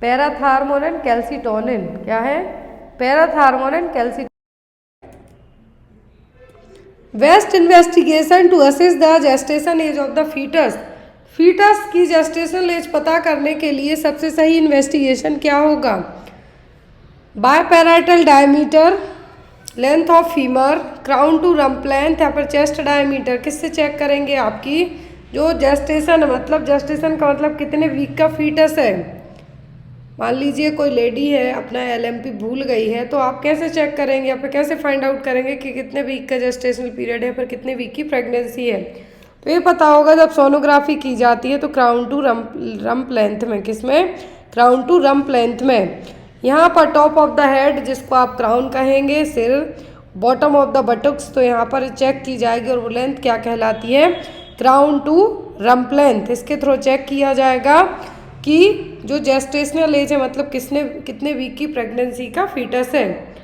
S1: पैराथार्मोन एंड कैल्सीटोनिन। क्या है? Parathormone and calcitonin. Best investigation to assess the gestation age of the foetus. Foetus की जेस्टेशनल एज पता करने के लिए सबसे सही इन्वेस्टिगेशन क्या होगा? Biparietal diameter, length of femur, crown to rump length या फिर चेस्ट डायमीटर। किससे चेक करेंगे? आपकी जो जेस्टेशन है, मतलब जेस्टेशन का मतलब कितने वीक का फीटस है। मान लीजिए कोई लेडी है, अपना LMP भूल गई है, तो आप कैसे चेक करेंगे या फिर कैसे फाइंड आउट करेंगे कि कितने वीक का जेस्टेशनल पीरियड है, फिर कितने वीक की प्रेगनेंसी है? तो ये पता होगा जब सोनोग्राफी की जाती है तो क्राउन टू रम्प लेंथ में। किसमें? क्राउन टू रम्प लेंथ में। यहाँ पर टॉप ऑफ द हेड, जिसको आप क्राउन कहेंगे, सिर, बॉटम ऑफ द बटक्स, तो यहाँ पर चेक की जाएगी और वो लेंथ क्या कहलाती है? Crown to rump length. इसके थ्रू चेक किया जाएगा कि जो जेस्टेशनल एज है, मतलब कितने वीक की प्रेगनेंसी का फीटस है।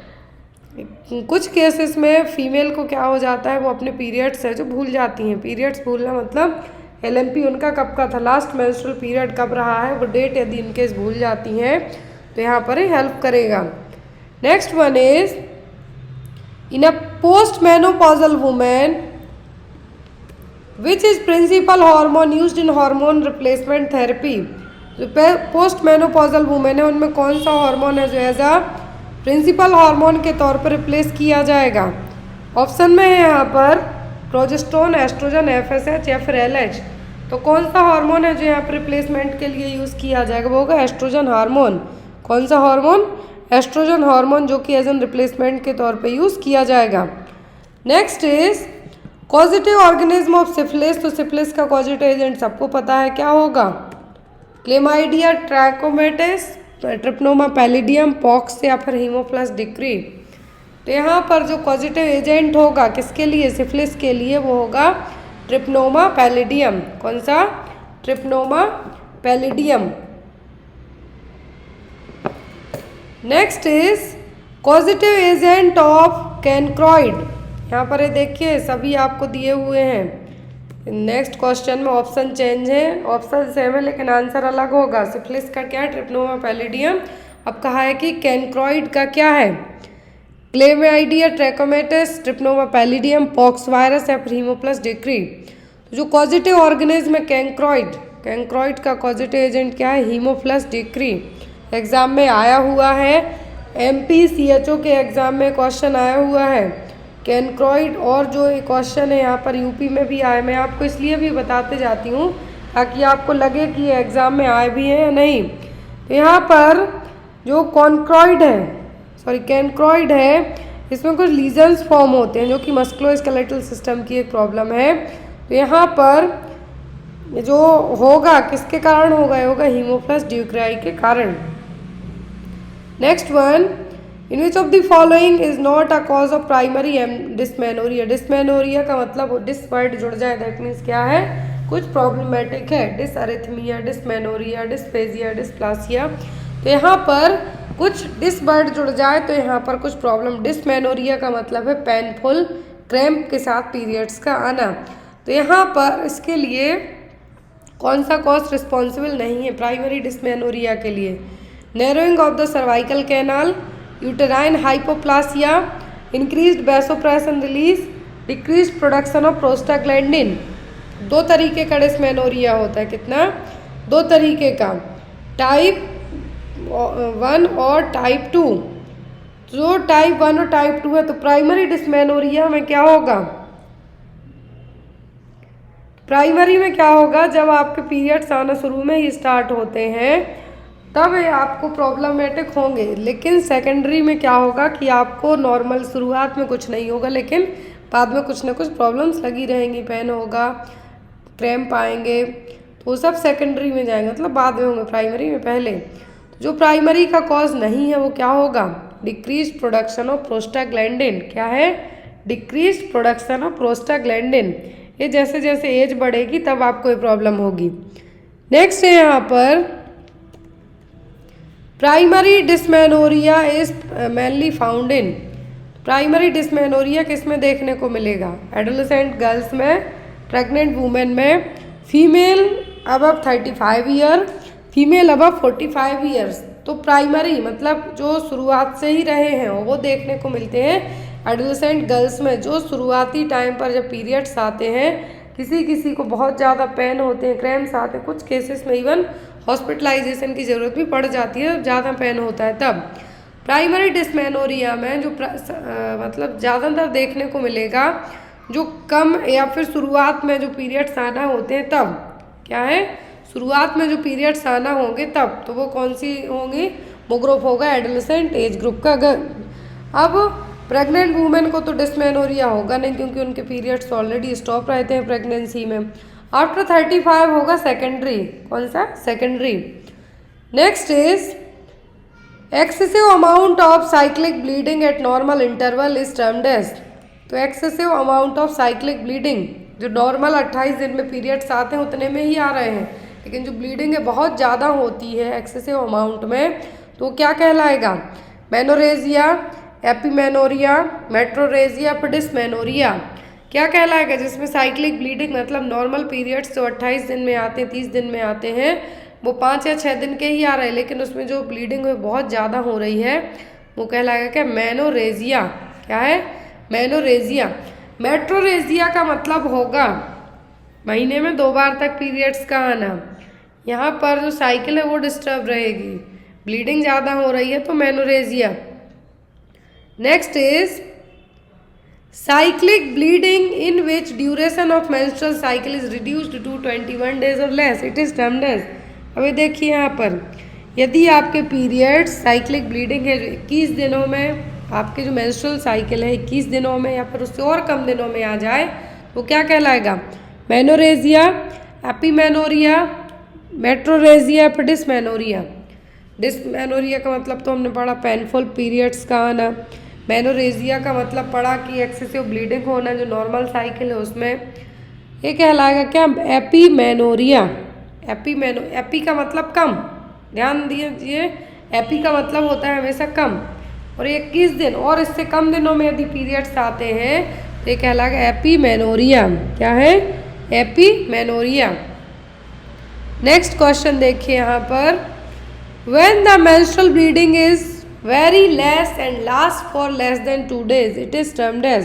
S1: कुछ केसेस में फीमेल को क्या हो जाता है, वो अपने पीरियड्स है जो भूल जाती हैं। पीरियड्स भूलना मतलब LMP उनका कब का था, लास्ट मेंस्ट्रुअल पीरियड कब रहा है, वो डेट यदि इनकेस भूल जाती हैं तो यहाँ पर ही हेल्प करेगा। Next one is in a post menopausal women which is principal hormone used in hormone replacement therapy. जो पोस्ट मेनोपॉजल वुमेन है उनमें कौन सा हार्मोन है जो एज अ प्रिंसिपल हार्मोन के तौर पर रिप्लेस किया जाएगा? ऑप्शन में है यहाँ पर प्रोजेस्टेरोन, एस्ट्रोजन, FSH या फिर LH। तो कौन सा हार्मोन है जो यहाँ पर रिप्लेसमेंट के लिए यूज़ किया जाएगा? वो होगा एस्ट्रोजन हार्मोन। कौन सा हार्मोन? एस्ट्रोजन हार्मोन, जो कि एज एन रिप्लेसमेंट के तौर पे यूज़ किया जाएगा। Next is causative organism of syphilis. तो सिफिलिस का कॉजेटिव एजेंट सबको पता है, क्या होगा? Chlamydia, trachomatis, Treponema pallidum, pox या फिर हीमोफ्लस डिक्री। तो यहाँ पर जो कॉजेटिव एजेंट होगा किसके लिए? सिफिलिस के लिए, वो होगा ट्रिप्नोमा पैलिडियम। कौन सा? Treponema pallidum. Next is causative agent of chancroid. यहाँ पर ये देखिए सभी आपको दिए हुए हैं। नेक्स्ट क्वेश्चन में ऑप्शन चेंज है, ऑप्शन सेम है लेकिन आंसर अलग होगा। सिफिलिस का क्या है? Treponema pallidum. अब कहा है कि कैनक्रॉइड का क्या है? Chlamydia, trachomatis, Treponema pallidum, pox virus या फिर हीमोप्लस डिक्री। तो जो पॉजिटिव ऑर्गेनिज्म है कैंक्रॉइड का पॉजिटिव एजेंट क्या है? हीमोप्लस डिक्री। एग्जाम में आया हुआ है, MPCHO के एग्जाम में क्वेश्चन आया हुआ है कैंक्रॉइड। और जो क्वेश्चन है यहाँ पर यूपी में भी आया, मैं आपको इसलिए भी बताते जाती हूँ ताकि आपको लगे कि ये एग्जाम में आए भी हैं या नहीं। तो यहाँ पर जो कैंक्रॉइड है, इसमें कुछ लीजन्स फॉर्म होते हैं जो कि मस्कुलोस्केलेटल सिस्टम की एक प्रॉब्लम है। तो यहाँ पर जो होगा किसके कारण होगा हीमोप्लस ड्यूक्राई के कारण। Next one, in which of the following is not a cause of primary dysmenorrhoea. Dysmenorrhoea का मतलब डिस वर्ड जुड़ जाए, दैट मीन्स क्या है? कुछ प्रॉब्लमेटिक है। डिसअरिथमिया, डिस्मेनोरिया, डिस्पेजिया, डिस्प्लासिया। तो यहाँ पर कुछ डिस वर्ड जुड़ जाए तो यहाँ पर कुछ प्रॉब्लम। डिस्मेनोरिया का मतलब है पेनफुल क्रैम्प के साथ पीरियड्स का आना। तो यहाँ पर इसके लिए कौन सा कॉज रिस्पॉन्सिबल नहीं है प्राइमरी डिस्मेनोरिया के लिए? Narrowing of the cervical canal, uterine hypoplasia, increased vasopressin release, decreased production of prostaglandin. 2 तरीके का डिस्मेनोरिया होता है। कितना? 2 तरीके का, टाइप 1 और टाइप 2। जो टाइप 1 और टाइप 2 है, तो प्राइमरी डिस्मेनोरिया में क्या होगा? प्राइमरी में क्या होगा? जब आपके पीरियड्स आना शुरू में ही स्टार्ट होते हैं तब आपको प्रॉब्लमेटिक होंगे। लेकिन सेकेंडरी में क्या होगा कि आपको नॉर्मल शुरुआत में कुछ नहीं होगा, लेकिन बाद में कुछ ना कुछ प्रॉब्लम्स लगी रहेंगी, पेन होगा, क्रैम्प आएंगे, तो वो सब सेकेंडरी में जाएंगे, मतलब बाद में होंगे, प्राइमरी में पहले। तो जो प्राइमरी का कॉज नहीं है वो क्या होगा? Decrease production of prostaglandin. क्या है? Decrease production of prostaglandin. ये जैसे जैसे एज बढ़ेगी तब आपको ये प्रॉब्लम होगी। नेक्स्ट है यहाँ पर primary dysmenorrhoea is mainly found in. Primary dysmenorrhoea किस में देखने को मिलेगा? एडोलेसेंट गर्ल्स में, प्रेग्नेंट वुमेन में, female above 35 year, female above 45 years. तो प्राइमरी मतलब जो शुरुआत से ही रहे हैं वो देखने को मिलते हैं एडोलेसेंट गर्ल्स में जो शुरुआती टाइम पर जब पीरियड्स आते हैं, किसी किसी को बहुत ज़्यादा पेन होते हैं, क्रैम्स आते हैं, कुछ केसेस में इवन हॉस्पिटलाइजेशन की ज़रूरत भी पड़ जाती है, ज़्यादा पेन होता है तब। प्राइमरी डिस्मेनोरिया में जो मतलब ज़्यादातर देखने को मिलेगा, जो कम या फिर शुरुआत में जो पीरियड्स आना होते हैं तब, क्या है, शुरुआत में जो पीरियड्स आना होंगे तब, तो वो कौन सी होंगी, वो ग्रुप होगा एडोलेसेंट एज ग्रुप का। अब प्रेग्नेंट वुमेन को तो डिस्मेनोरिया होगा नहीं, क्योंकि उनके पीरियड्स ऑलरेडी स्टॉप रहते हैं प्रेगनेंसी में। आफ्टर 35 होगा सेकेंडरी, कौन सा, secondary. Next is excessive amount of cyclic bleeding at normal interval is termed as. तो excessive amount of cyclic bleeding, जो नॉर्मल 28 दिन में पीरियड्स आते हैं उतने में ही आ रहे हैं, लेकिन जो ब्लीडिंग है बहुत ज़्यादा होती है एक्सेसिव अमाउंट में, तो क्या कहलाएगा, मेनोरेजिया, एपीमेनोरिया, मेट्रोरेजिया, फिर डिस्मेनोरिया। क्या कहलाएगा, जिसमें साइक्लिक ब्लीडिंग मतलब नॉर्मल पीरियड्स जो 28 दिन में आते हैं, 30 दिन में आते हैं, वो 5 या 6 दिन के ही आ रहे हैं, लेकिन उसमें जो ब्लीडिंग है बहुत ज़्यादा हो रही है, वो कहलाएगा क्या, मेनोरेजिया। क्या है, मेनोरेजिया। मेट्रोरेजिया का मतलब होगा महीने में 2 बार तक पीरियड्स का आना। यहाँ पर जो साइकिल है वो डिस्टर्ब रहेगी, ब्लीडिंग ज़्यादा हो रही है, तो menorrhagia. Next is cyclic bleeding in which duration of menstrual cycle is reduced to 21 days और less, it is termed as. अभी देखिए यहाँ पर, यदि आपके पीरियड्स साइक्लिक ब्लीडिंग है 21 दिनों में, आपके जो मेंस्ट्रुअल साइकिल है 21 दिनों में या फिर उससे और कम दिनों में आ जाए, तो क्या कहलाएगा, मेनोरेजिया, एपीमेनोरिया, मेट्रोरेजिया, फिर डिस्मेनोरिया। डिस्मेनोरिया का मतलब तो हमने पढ़ा पेनफुल पीरियड्स का आना। मेनोरेजिया का मतलब पढ़ा कि एक्सेसिव ब्लीडिंग होना, जो नॉर्मल साइकिल है उसमें। ये कहलाएगा क्या, एपीमेनोरिया। एपी का मतलब कम, ध्यान दीजिए, एपी का मतलब होता है हमेशा कम, और 21 दिन और इससे कम दिनों में यदि पीरियड्स आते हैं तो ये कहलाएगा एपीमेनोरिया। क्या है, एपीमेनोरिया। नेक्स्ट क्वेश्चन देखिए यहाँ पर, when the menstrual bleeding is very less and last for less than 2 days it is termed as.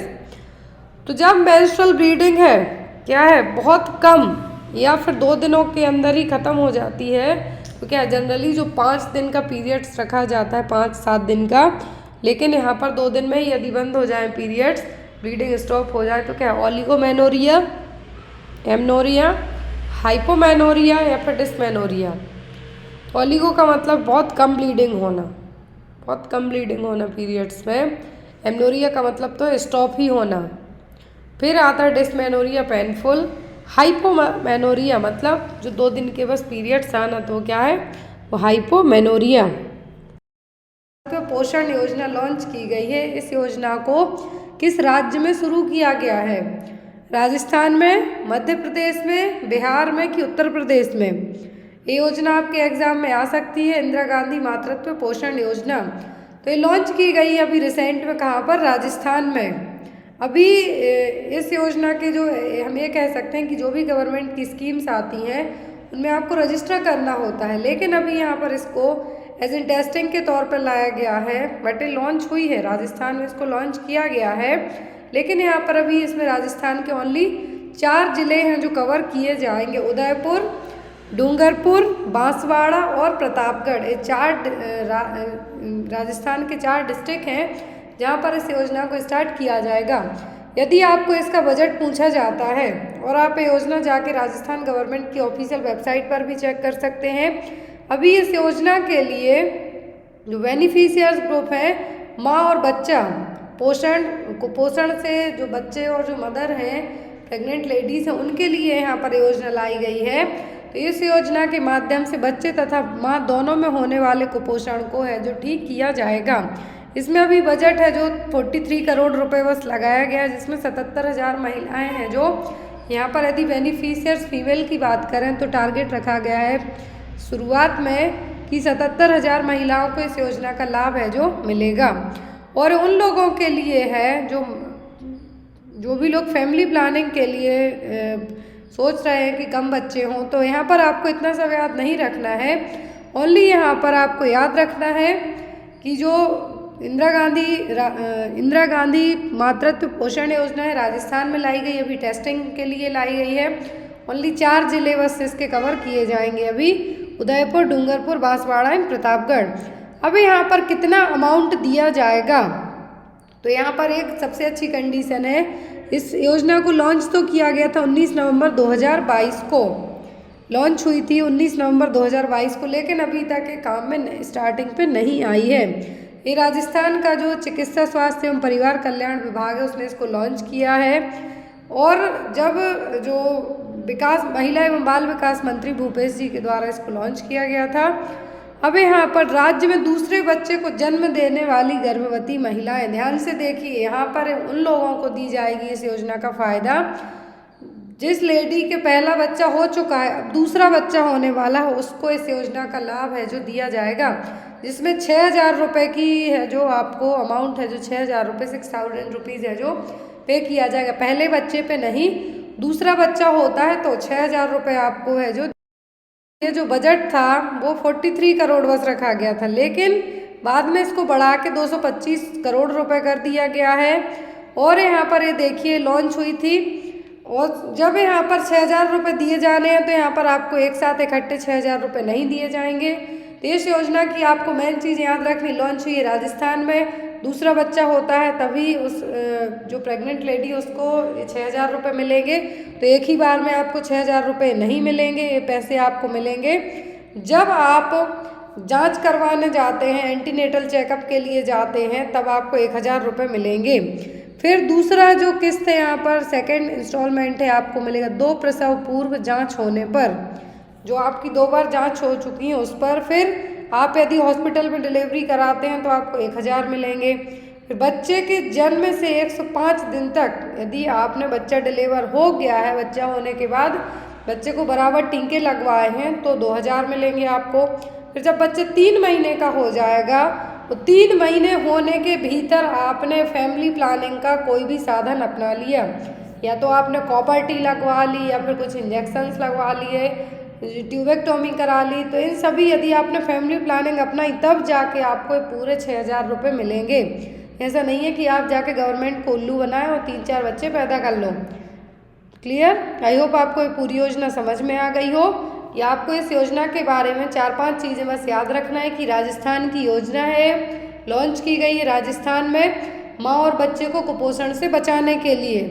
S1: तो जब मेंस्ट्रुअल ब्लीडिंग है, क्या है, बहुत कम या फिर 2 दिनों के अंदर ही ख़त्म हो जाती है, तो क्या जनरली जो 5 दिन का पीरियड्स रखा जाता है, 5-7 दिन का, लेकिन यहाँ पर 2 दिन में ही यदि बंद हो जाए पीरियड्स, ब्लीडिंग स्टॉप हो जाए, तो क्या ओलिगोमेनोरिया, एमनोरिया, हाइपोमेनोरिया या फिर डिस्मेनोरिया। ओलिगो का मतलब बहुत कम ब्लीडिंग होना, बहुत कम ब्लीडिंग होना पीरियड्स में। एमनोरिया का मतलब तो स्टॉप ही होना। फिर आता है डिस्मेनोरिया, पेनफुल। हाइपोमेनोरिया मतलब जो 2 दिन के बस पीरियड्स आना, तो क्या है, वो हाइपोमेनोरिया। पोषण योजना लॉन्च की गई है, इस योजना को किस राज्य में शुरू किया गया है, राजस्थान में, मध्य प्रदेश में, बिहार में कि उत्तर प्रदेश में। ये योजना आपके एग्जाम में आ सकती है, इंदिरा गांधी मातृत्व पोषण योजना। तो ये लॉन्च की गई है अभी रिसेंट में, कहाँ पर, राजस्थान में। अभी इस योजना के जो हम ये कह सकते हैं कि जो भी गवर्नमेंट की स्कीम्स आती हैं उनमें आपको रजिस्टर करना होता है, लेकिन अभी यहाँ पर इसको एज इन टेस्टिंग के तौर पर लाया गया है। बट ये लॉन्च हुई है, राजस्थान में इसको लॉन्च किया गया है, लेकिन यहाँ पर अभी इसमें राजस्थान के ओनली 4 जिले हैं जो कवर किए जाएंगे, उदयपुर, डूंगरपुर, बांसवाड़ा और प्रतापगढ़। ये 4 राजस्थान के 4 डिस्ट्रिक्ट हैं जहाँ पर इस योजना को स्टार्ट किया जाएगा। यदि आपको इसका बजट पूछा जाता है, और आप ये योजना जाके राजस्थान गवर्नमेंट की ऑफिशियल वेबसाइट पर भी चेक कर सकते हैं, अभी इस योजना के लिए जो बेनिफिशियर्स ग्रुप हैं, माँ और बच्चा, कुपोषण से जो बच्चे और जो मदर हैं, प्रेग्नेंट लेडीज़ हैं, उनके लिए यहाँ पर योजना लाई गई है। तो इस योजना के माध्यम से बच्चे तथा माँ दोनों में होने वाले कुपोषण को है जो ठीक किया जाएगा। इसमें अभी बजट है जो 43 करोड़ रुपए बस लगाया गया है, जिसमें 77,000 महिलाएं हैं जो यहाँ पर, यदि बेनिफिशियर्स फीमेल की बात करें तो टारगेट रखा गया है शुरुआत में कि 77,000 महिलाओं को इस योजना का लाभ है जो मिलेगा। और उन लोगों के लिए है जो भी लोग फैमिली प्लानिंग के लिए सोच रहे हैं कि कम बच्चे हों, तो यहाँ पर आपको इतना सब याद नहीं रखना है। ओनली यहाँ पर आपको याद रखना है कि जो इंदिरा गांधी मातृत्व पोषण योजना है, राजस्थान में लाई गई, अभी टेस्टिंग के लिए लाई गई है। ओनली 4 जिले बस इसके कवर किए जाएंगे अभी, उदयपुर, डूंगरपुर, बांसवाड़ा एंड प्रतापगढ़। अभी यहाँ पर कितना अमाउंट दिया जाएगा, तो यहाँ पर एक सबसे अच्छी कंडीशन है, इस योजना को लॉन्च तो किया गया था 19 नवंबर 2022 को लॉन्च हुई थी 19 नवंबर 2022 को, लेकिन अभी तक ये काम में स्टार्टिंग पे नहीं आई है। ये राजस्थान का जो चिकित्सा स्वास्थ्य एवं परिवार कल्याण विभाग है उसने इसको लॉन्च किया है। और जब जो महिला एवं बाल विकास मंत्री भूपेश जी के द्वारा इसको लॉन्च किया गया था। अब यहाँ पर राज्य में दूसरे बच्चे को जन्म देने वाली गर्भवती महिलाएं, ध्यान से देखिए, यहाँ पर उन लोगों को दी जाएगी इस योजना का फायदा जिस लेडी के पहला बच्चा हो चुका है, अब दूसरा बच्चा होने वाला है, उसको इस योजना का लाभ है जो दिया जाएगा, जिसमें 6,000 रुपये की है जो आपको अमाउंट है, जो 6,000 रुपये 6,000 रुपीज़ है जो पे किया जाएगा। पहले बच्चे पे नहीं, दूसरा बच्चा होता है तो 6,000 रुपये आपको है जो। ये जो बजट था वो 43 करोड़ बस रखा गया था, लेकिन बाद में इसको बढ़ा के 225 करोड़ रुपए कर दिया गया है। और यहाँ पर ये देखिए लॉन्च हुई थी, और जब यहाँ पर 6,000 रुपये दिए जाने हैं तो यहाँ पर आपको एक साथ इकट्ठे 6,000 रुपये नहीं दिए जाएंगे। तो इस योजना की आपको मेन चीज़ याद रखनी, लॉन्च हुई है राजस्थान में, दूसरा बच्चा होता है तभी उस जो प्रेग्नेंट लेडी उसको 6,000 रुपये मिलेंगे। तो एक ही बार में आपको 6,000 रुपये नहीं मिलेंगे, ये पैसे आपको मिलेंगे जब आप जांच करवाने जाते हैं, एंटीनेटल चेकअप के लिए जाते हैं, तब आपको 1,000 रुपये मिलेंगे। फिर दूसरा जो किस्त है यहाँ पर सेकेंड इंस्टॉलमेंट है, आपको मिलेगा 2 प्रसव पूर्व जांच होने पर, जो आपकी 2 बार जांच हो चुकी है उस पर। फिर आप यदि हॉस्पिटल में डिलीवरी कराते हैं तो आपको 1,000 मिलेंगे। फिर बच्चे के जन्म से 105 दिन तक यदि आपने बच्चा डिलीवर हो गया है, बच्चा होने के बाद बच्चे को बराबर टीके लगवाए हैं तो 2,000 मिलेंगे आपको। फिर जब बच्चे 3 महीने का हो जाएगा तो 3 महीने होने के भीतर आपने फैमिली प्लानिंग का कोई भी साधन अपना लिया, या तो आपने कॉपर-टी लगवा ली या फिर कुछ इंजेक्शंस लगवा लिए, ट्यूबेक्टोमी करा ली, तो इन सभी यदि आपने फैमिली प्लानिंग अपनाई तब जाके आपको पूरे 6,000 रुपये मिलेंगे। ऐसा नहीं है कि आप जाके गवर्नमेंट को उल्लू बनाएं और 3-4 बच्चे पैदा कर लो। क्लियर? आई होप आपको ये पूरी योजना समझ में आ गई हो। या आपको इस योजना के बारे में 4-5 चीज़ें बस याद रखना है कि राजस्थान की योजना है, लॉन्च की गई है राजस्थान में माँ और बच्चे को कुपोषण से बचाने के लिए।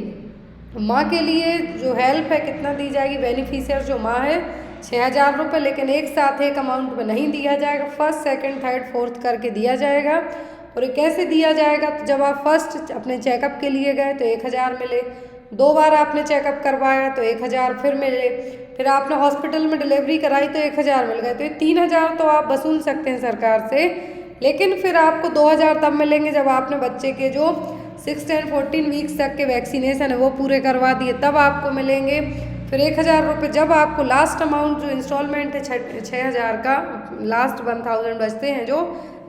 S1: माँ के लिए जो हेल्प है कितना दी जाएगी, बेनिफिशियर जो माँ है 6,000 रुपये, लेकिन एक साथ एक अमाउंट में नहीं दिया जाएगा, फर्स्ट सेकंड थर्ड फोर्थ करके दिया जाएगा। और ये कैसे दिया जाएगा, तो जब आप फर्स्ट अपने चेकअप के लिए गए तो 1,000 मिले, 2 बार आपने चेकअप करवाया तो 1,000 फिर मिले, फिर आपने हॉस्पिटल में डिलीवरी कराई तो 1,000 मिल गए। तो ये 3,000 तो आप वसूल सकते हैं सरकार से, लेकिन फिर आपको 2,000 तब मिलेंगे जब आपने बच्चे के जो 6 and 14 वीक्स तक के वैक्सीनेशन है वो पूरे करवा दिए, तब आपको मिलेंगे। फिर 1,000 रुपये जब आपको लास्ट अमाउंट जो इंस्टॉलमेंट है 6,000 का, लास्ट 1,000 बचते हैं जो,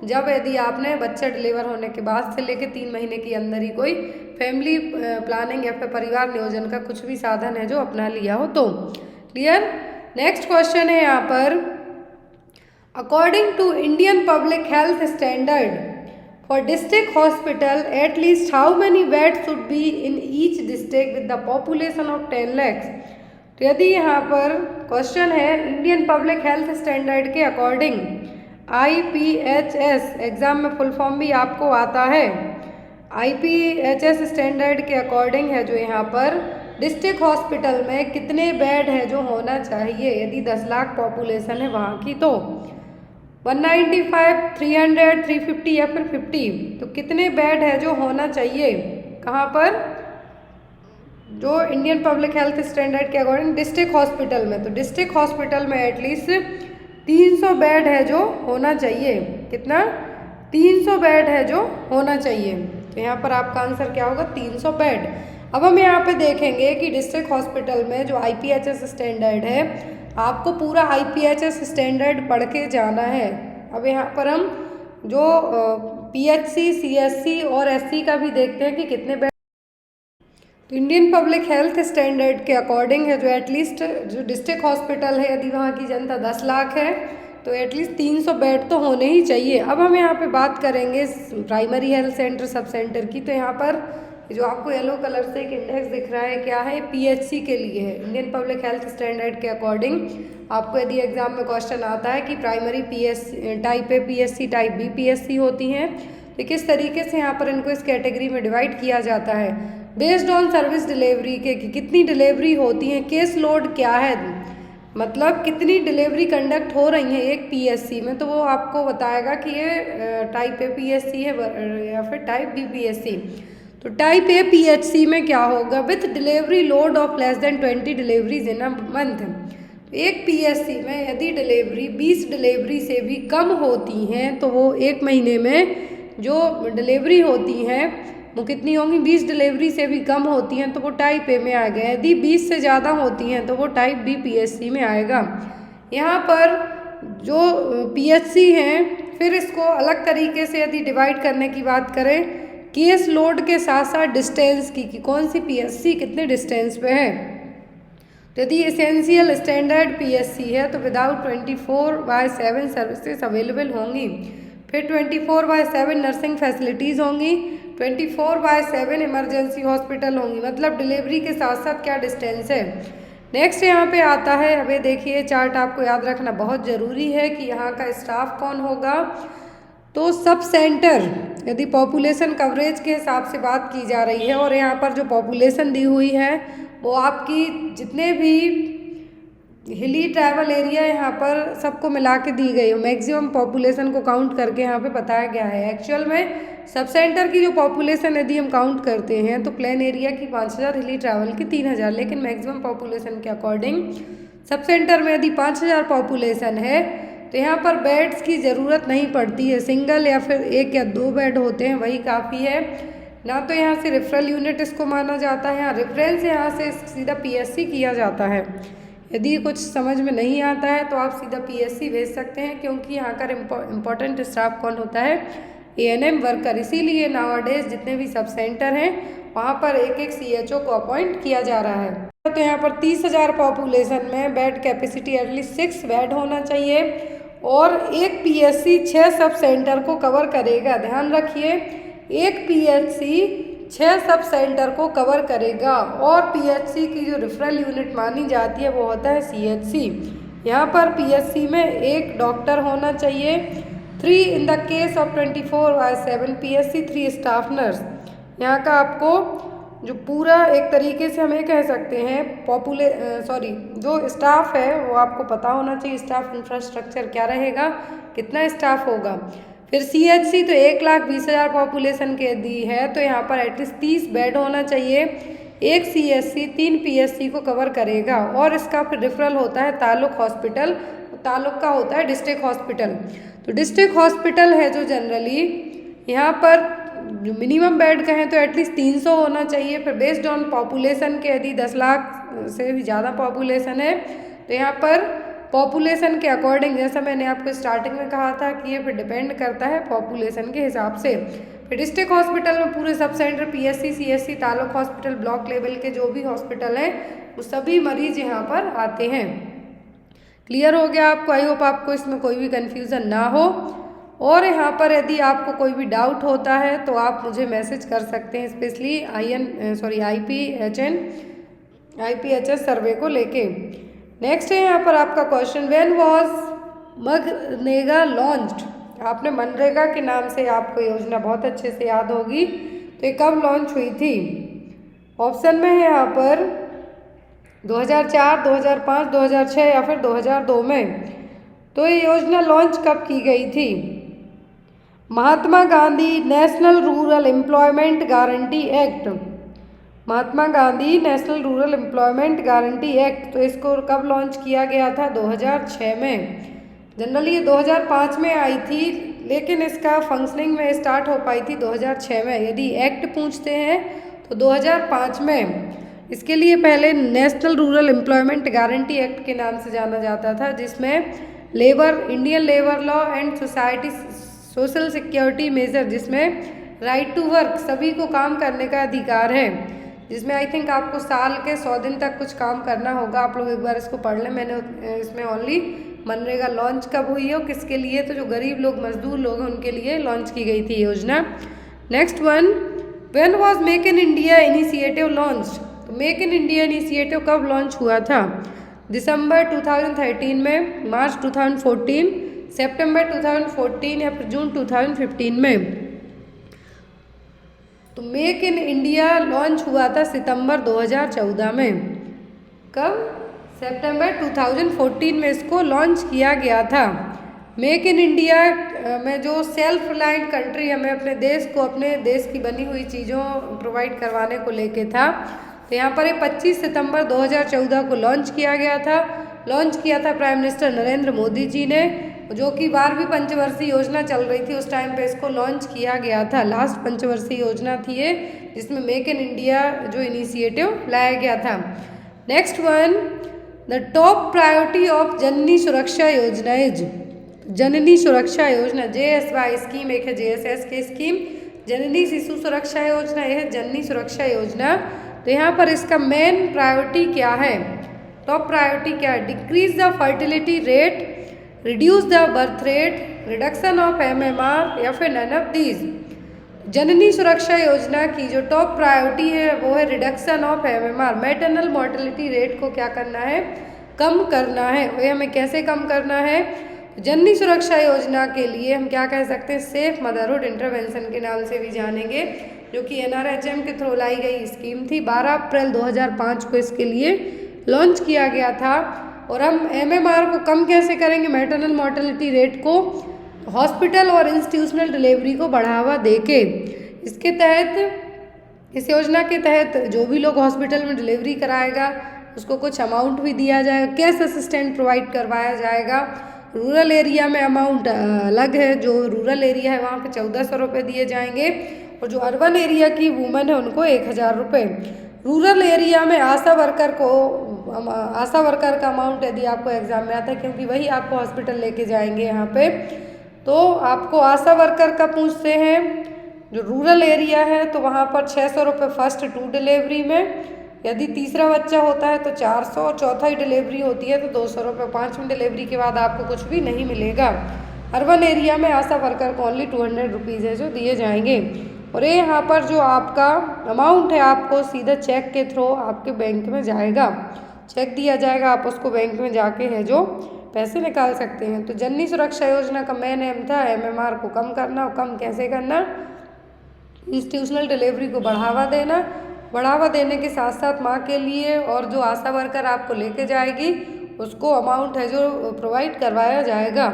S1: जब यदि आपने बच्चा डिलीवर होने के बाद से लेके 3 महीने के अंदर ही कोई फैमिली प्लानिंग या फिर परिवार नियोजन का कुछ भी साधन है जो अपना लिया हो तो। क्लियर? नेक्स्ट क्वेश्चन है यहाँ पर, according to Indian public health standard for district hospital at least how many bed should be in each district with the population of 10 lakhs। तो यदि यहाँ पर क्वेश्चन है इंडियन पब्लिक हेल्थ स्टैंडर्ड के according, IPHS exam में full form भी आपको आता है, IPHS स्टैंडर्ड के अकॉर्डिंग है जो यहाँ पर डिस्ट्रिक्ट हॉस्पिटल में कितने बेड है जो होना चाहिए, यदि 10 लाख पॉपुलेशन है वहाँ की तो 195, 300, 350 या फिर 50, तो कितने बेड है जो होना चाहिए कहाँ पर, जो इंडियन पब्लिक हेल्थ स्टैंडर्ड के अकॉर्डिंग डिस्ट्रिक्ट हॉस्पिटल में। तो डिस्ट्रिक्ट हॉस्पिटल में एटलीस्ट 300 बेड है जो होना चाहिए, कितना, 300 बेड है जो होना चाहिए। तो यहाँ पर आपका आंसर क्या होगा, 300 बेड। अब हम यहाँ पे देखेंगे कि डिस्ट्रिक्ट हॉस्पिटल में जो IPHS स्टैंडर्ड है, आपको पूरा IPHS स्टैंडर्ड पढ़ के जाना है। अब यहाँ पर हम जो PHC, CSC और SC का भी देखते हैं कि कितने बेड। तो इंडियन पब्लिक हेल्थ स्टैंडर्ड के अकॉर्डिंग है जो एटलीस्ट जो डिस्ट्रिक्ट हॉस्पिटल है, यदि वहाँ की जनता 10 लाख है तो एटलीस्ट 300 बेड तो होने ही चाहिए। अब हम यहाँ पे बात करेंगे primary health centre sub centre की। तो यहाँ पर जो आपको येलो कलर से एक इंडेक्स दिख रहा है, क्या है, पीएचसी के लिए है, इंडियन पब्लिक हेल्थ स्टैंडर्ड के अकॉर्डिंग। आपको यदि एग्जाम में क्वेश्चन आता है कि primary PSC type A PSC, type B PSC होती हैं, तो किस तरीके से यहाँ पर इनको इस कैटेगरी में डिवाइड किया जाता है बेस्ड ऑन सर्विस डिलीवरी के, कि कितनी डिलीवरी होती है, केस लोड क्या है, मतलब कितनी डिलीवरी कंडक्ट हो रही है एक पीएससी में, तो वो आपको बताएगा कि ये टाइप ए पीएससी है या फिर टाइप बी पीएससी। तो टाइप ए पीएचसी में क्या होगा, with delivery load of less than 20 deliveries in a month. एक पीएससी में यदि डिलीवरी 20 डिलीवरी से भी कम होती हैं तो वो एक महीने में जो डिलीवरी होती हैं वो कितनी होंगी, 20 डिलीवरी से भी कम होती हैं तो वो टाइप ए में आ गया। यदि 20 से ज़्यादा होती हैं तो वो टाइप बी पीएचसी में आएगा। यहाँ पर जो पीएचसी हैं फिर इसको अलग तरीके से यदि डिवाइड करने की बात करें केस लोड के साथ साथ डिस्टेंस की, कि कौन सी पीएचसी कितने डिस्टेंस पे है। तो यदि एसेंशियल स्टैंडर्ड पीएचसी है तो विदाउट 24/7 सर्विसेज अवेलेबल होंगी। फिर 24/7 नर्सिंग फैसिलिटीज़ होंगी, 24/7 इमरजेंसी हॉस्पिटल होंगी, मतलब डिलीवरी के साथ साथ क्या डिस्टेंस है। नेक्स्ट यहाँ पे आता है, अभी देखिए चार्ट आपको याद रखना बहुत ज़रूरी है कि यहाँ का स्टाफ कौन होगा। तो सब सेंटर यदि पॉपुलेशन कवरेज के हिसाब से बात की जा रही है और यहाँ पर जो पॉपुलेशन दी हुई है वो आपकी जितने भी हिली ट्राइबल एरिया यहाँ पर सबको मिला के दी गई हो, मैक्सिमम पॉपुलेशन को काउंट करके यहाँ पे बताया गया है। एक्चुअल में सब सेंटर की जो पॉपुलेशन यदि हम काउंट करते हैं तो प्लेन एरिया की 5000, हिली ट्राइबल की 3000, लेकिन मैक्सिमम पॉपुलेशन के अकॉर्डिंग सब सेंटर में यदि 5000 पॉपुलेशन है तो यहाँ पर बेड्स की ज़रूरत नहीं पड़ती है, सिंगल या फिर 1 या 2 बेड होते हैं वही काफ़ी है ना। तो यहाँ से रेफरल यूनिट इसको माना जाता है, यहाँ रेफरेंस यहाँ से सीधा पीएचसी किया जाता है। यदि कुछ समझ में नहीं आता है तो आप सीधा पीएचसी भेज सकते हैं, क्योंकि यहाँ का इम्पोर्टेंट स्टाफ कौन होता है, एएनएम वर्कर। इसीलिए नाउअडेज जितने भी सब सेंटर हैं वहाँ पर एक सीएचओ को अपॉइंट किया जा रहा है। तो यहाँ पर 30,000 पॉपुलेशन में बेड कैपेसिटी एटलीस्ट 6 बेड होना चाहिए और एक पीएचसी 6 सब सेंटर को कवर करेगा। ध्यान रखिए, एक पीएचसी 6 सब सेंटर को कवर करेगा और पीएचसी की जो रेफरल यूनिट मानी जाती है वो होता है सीएचसी। यहाँ पर पीएचसी में एक डॉक्टर होना चाहिए, 3 in the case of 24/7 PHC 3 staff nurse. यहाँ का आपको जो पूरा एक तरीके से हम ये कह सकते हैं जो स्टाफ है वो आपको पता होना चाहिए, स्टाफ इंफ्रास्ट्रक्चर क्या रहेगा, कितना स्टाफ होगा। फिर सीएचसी तो 1,20,000 पॉपुलेशन के दी है तो यहाँ पर एटलीस्ट 30 बेड होना चाहिए। एक सीएचसी 3 पीएचसी को कवर करेगा और इसका फिर रेफरल होता है तालुक हॉस्पिटल, तालुक का होता है डिस्ट्रिक्ट हॉस्पिटल। तो डिस्ट्रिक्ट हॉस्पिटल है जो जनरली यहाँ पर जो मिनिमम बेड कहें तो एटलीस्ट 300 होना चाहिए। फिर बेस्ड ऑन पॉपुलेशन के यदि 10 लाख से भी ज़्यादा पॉपुलेशन है तो यहाँ पर पॉपुलेशन के अकॉर्डिंग, जैसा मैंने आपको स्टार्टिंग में कहा था कि ये फिर डिपेंड करता है पॉपुलेशन के हिसाब से। फिर डिस्ट्रिक्ट हॉस्पिटल में पूरे sub centre PHC, CHC, taluk hospital, block level के जो भी हॉस्पिटल हैं वो सभी मरीज यहाँ पर आते हैं। क्लियर हो गया आपको? आई होप आपको इसमें कोई भी कन्फ्यूज़न ना हो। और यहाँ पर यदि आपको कोई भी डाउट होता है तो आप मुझे मैसेज कर सकते हैं, स्पेशली IPHS सर्वे को लेके। नेक्स्ट है यहाँ पर आपका question, when was MNREGA launched. आपने मनरेगा के नाम से आपको योजना बहुत अच्छे से याद होगी, तो ये कब लॉन्च हुई थी? ऑप्शन में है यहाँ पर 2004, 2005, 2006 या फिर 2002 में। तो ये योजना लॉन्च कब की गई थी? Mahatma Gandhi National Rural Employment Guarantee Act, Mahatma Gandhi National Rural Employment Guarantee Act, तो इसको कब लॉन्च किया गया था? 2006 में। जनरली ये 2005 में आई थी, लेकिन इसका फंक्शनिंग में स्टार्ट हो पाई थी 2006 में। यदि एक्ट पूछते हैं तो 2005 में। इसके लिए पहले national Rural Employment Guarantee act के नाम से जाना जाता था, जिसमें Indian labour law and social security measure, जिसमें राइट टू वर्क, सभी को काम करने का अधिकार है, जिसमें आई थिंक आपको साल के 100 दिन तक कुछ काम करना होगा। आप लोग एक बार इसको पढ़ लें, मैंने इसमें ओनली मनरेगा लॉन्च कब हुई हो, किसके लिए? तो जो गरीब लोग, मजदूर लोग हैं उनके लिए लॉन्च की गई थी योजना। Next one, when was make in India initiative launch? तो मेक इन इंडिया इनिशिएटिव कब लॉन्च हुआ था? दिसंबर 2013 में, मार्च 2014, सितंबर 2014 या फिर जून 2015 में। तो मेक इन इंडिया लॉन्च हुआ था सितंबर 2014 में। कब? सितंबर 2014 में इसको लॉन्च किया गया था। मेक इन इंडिया में जो सेल्फ रिलायंट कंट्री, हमें अपने देश को, अपने देश की बनी हुई चीज़ों प्रोवाइड करवाने को लेके था। तो यहाँ पर 25 सितंबर 2014 को लॉन्च किया गया था। लॉन्च किया था प्राइम मिनिस्टर नरेंद्र मोदी जी ने, जो कि 12वीं पंचवर्षीय योजना चल रही थी उस टाइम पे इसको लॉन्च किया गया था। लास्ट पंचवर्षीय योजना थी ये, जिसमें मेक इन इंडिया जो इनिशिएटिव लाया गया था। Next one, the top priority of Janani Suraksha Yojana is? जननी सुरक्षा योजना, JSY स्कीम एक है, JSS की स्कीम, जननी शिशु सुरक्षा योजना, यह है जननी सुरक्षा योजना। तो यहाँ पर इसका मेन प्रायोरिटी क्या है, टॉप प्रायोरिटी क्या है? Decrease the fertility rate, reduce the birth rate, reduction of MMR, या फिर नन ऑफ दीज। जननी सुरक्षा योजना की जो टॉप प्रायोरिटी है वो है reduction of MMR, maternal mortality rate को क्या करना है? कम करना है। और हमें कैसे कम करना है? जननी सुरक्षा योजना के लिए हम क्या कह सकते हैं? सेफ मदरहुड इंटरवेंशन के नाम से भी जानेंगे, जो कि NRHM के थ्रू लाई गई स्कीम थी। 12 अप्रैल 2005 को इसके लिए लॉन्च किया गया था। और हम MMR को कम कैसे करेंगे? मैटरनल मोर्टेलिटी रेट को हॉस्पिटल और इंस्टीट्यूशनल डिलीवरी को बढ़ावा देके। इसके तहत, इस योजना के तहत जो भी लोग हॉस्पिटल में डिलीवरी कराएगा उसको कुछ अमाउंट भी दिया जाएगा, कैश असिस्टेंट प्रोवाइड करवाया जाएगा। रूरल एरिया में अमाउंट अलग है, जो रूरल एरिया है वहाँ पे 1400 रुपये दिए जाएंगे, और जो अर्बन एरिया की वूमेन है उनको 1000 रुपये। रूरल एरिया में आशा वर्कर का अमाउंट यदि आपको एग्जाम में आता है, क्योंकि वही आपको हॉस्पिटल लेके जाएंगे यहाँ पे, तो आपको आशा वर्कर का पूछते हैं। जो रूरल एरिया है तो वहाँ पर 600 रुपये फर्स्ट 2 डिलीवरी में, यदि तीसरा बच्चा होता है तो 400, और चौथा ही डिलीवरी होती है तो 200 रुपये। 5वीं डिलीवरी के बाद आपको कुछ भी नहीं मिलेगा। अर्बन एरिया में आशा वर्कर को ओनली 200 रुपीज़ है जो दिए जाएंगे। और ये यहाँ पर जो आपका अमाउंट है आपको सीधा चेक के थ्रू आपके बैंक में जाएगा, चेक दिया जाएगा, आप उसको बैंक में जाके है जो पैसे निकाल सकते हैं। तो जननी सुरक्षा योजना का मेन एम था MMR को कम करना। और कम कैसे करना? इंस्टीट्यूशनल डिलीवरी को बढ़ावा देना, बढ़ावा देने के साथ साथ माँ के लिए और जो आशा वर्कर आपको लेके जाएगी उसको अमाउंट है जो प्रोवाइड करवाया जाएगा।